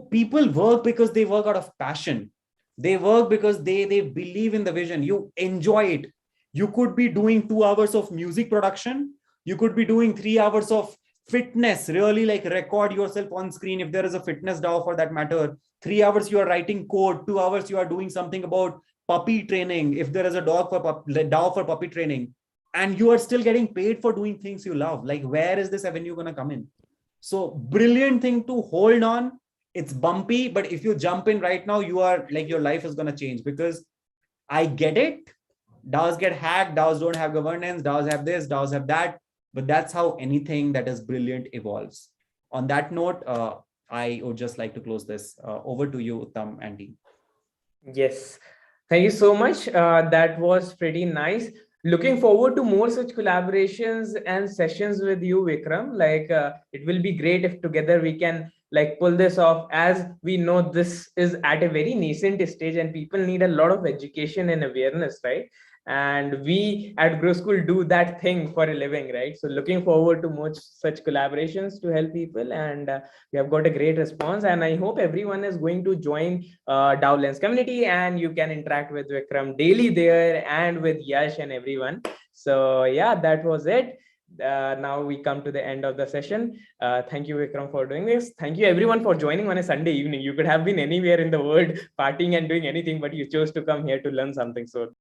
people work because they work out of passion. They work because they believe in the vision. You enjoy it. You could be doing 2 hours of music production. You could be doing 3 hours of fitness, really like record yourself on screen. If there is a fitness DAO for that matter, 3 hours you are writing code, 2 hours you are doing something about puppy training. If there is a DAO for puppy training, and you are still getting paid for doing things you love, like where is this avenue going to come in? So brilliant thing to hold on. It's bumpy, but if you jump in right now, you are like, your life is going to change, because I get it. DAOs get hacked. DAOs don't have governance. DAOs have this, DAOs have that. But that's how anything that is brilliant evolves. On that note, I would just like to close this. Over to you, Uttam and team. Yes. Thank you so much. That was pretty nice. Looking forward to more such collaborations and sessions with you, Vikram. Like it will be great if together we can like pull this off, as we know this is at a very nascent stage and people need a lot of education and awareness, right? And we at GrowthSchool do that thing for a living, right? So looking forward to more such collaborations to help people, and we have got a great response, and I hope everyone is going to join DaoLens community, and you can interact with Vikram daily there and with Yash and everyone. So yeah, that was it. Now we come to the end of the session. Thank you, Vikram, for doing this. Thank you everyone for joining on a Sunday evening. You could have been anywhere in the world partying and doing anything, but you chose to come here to learn something. So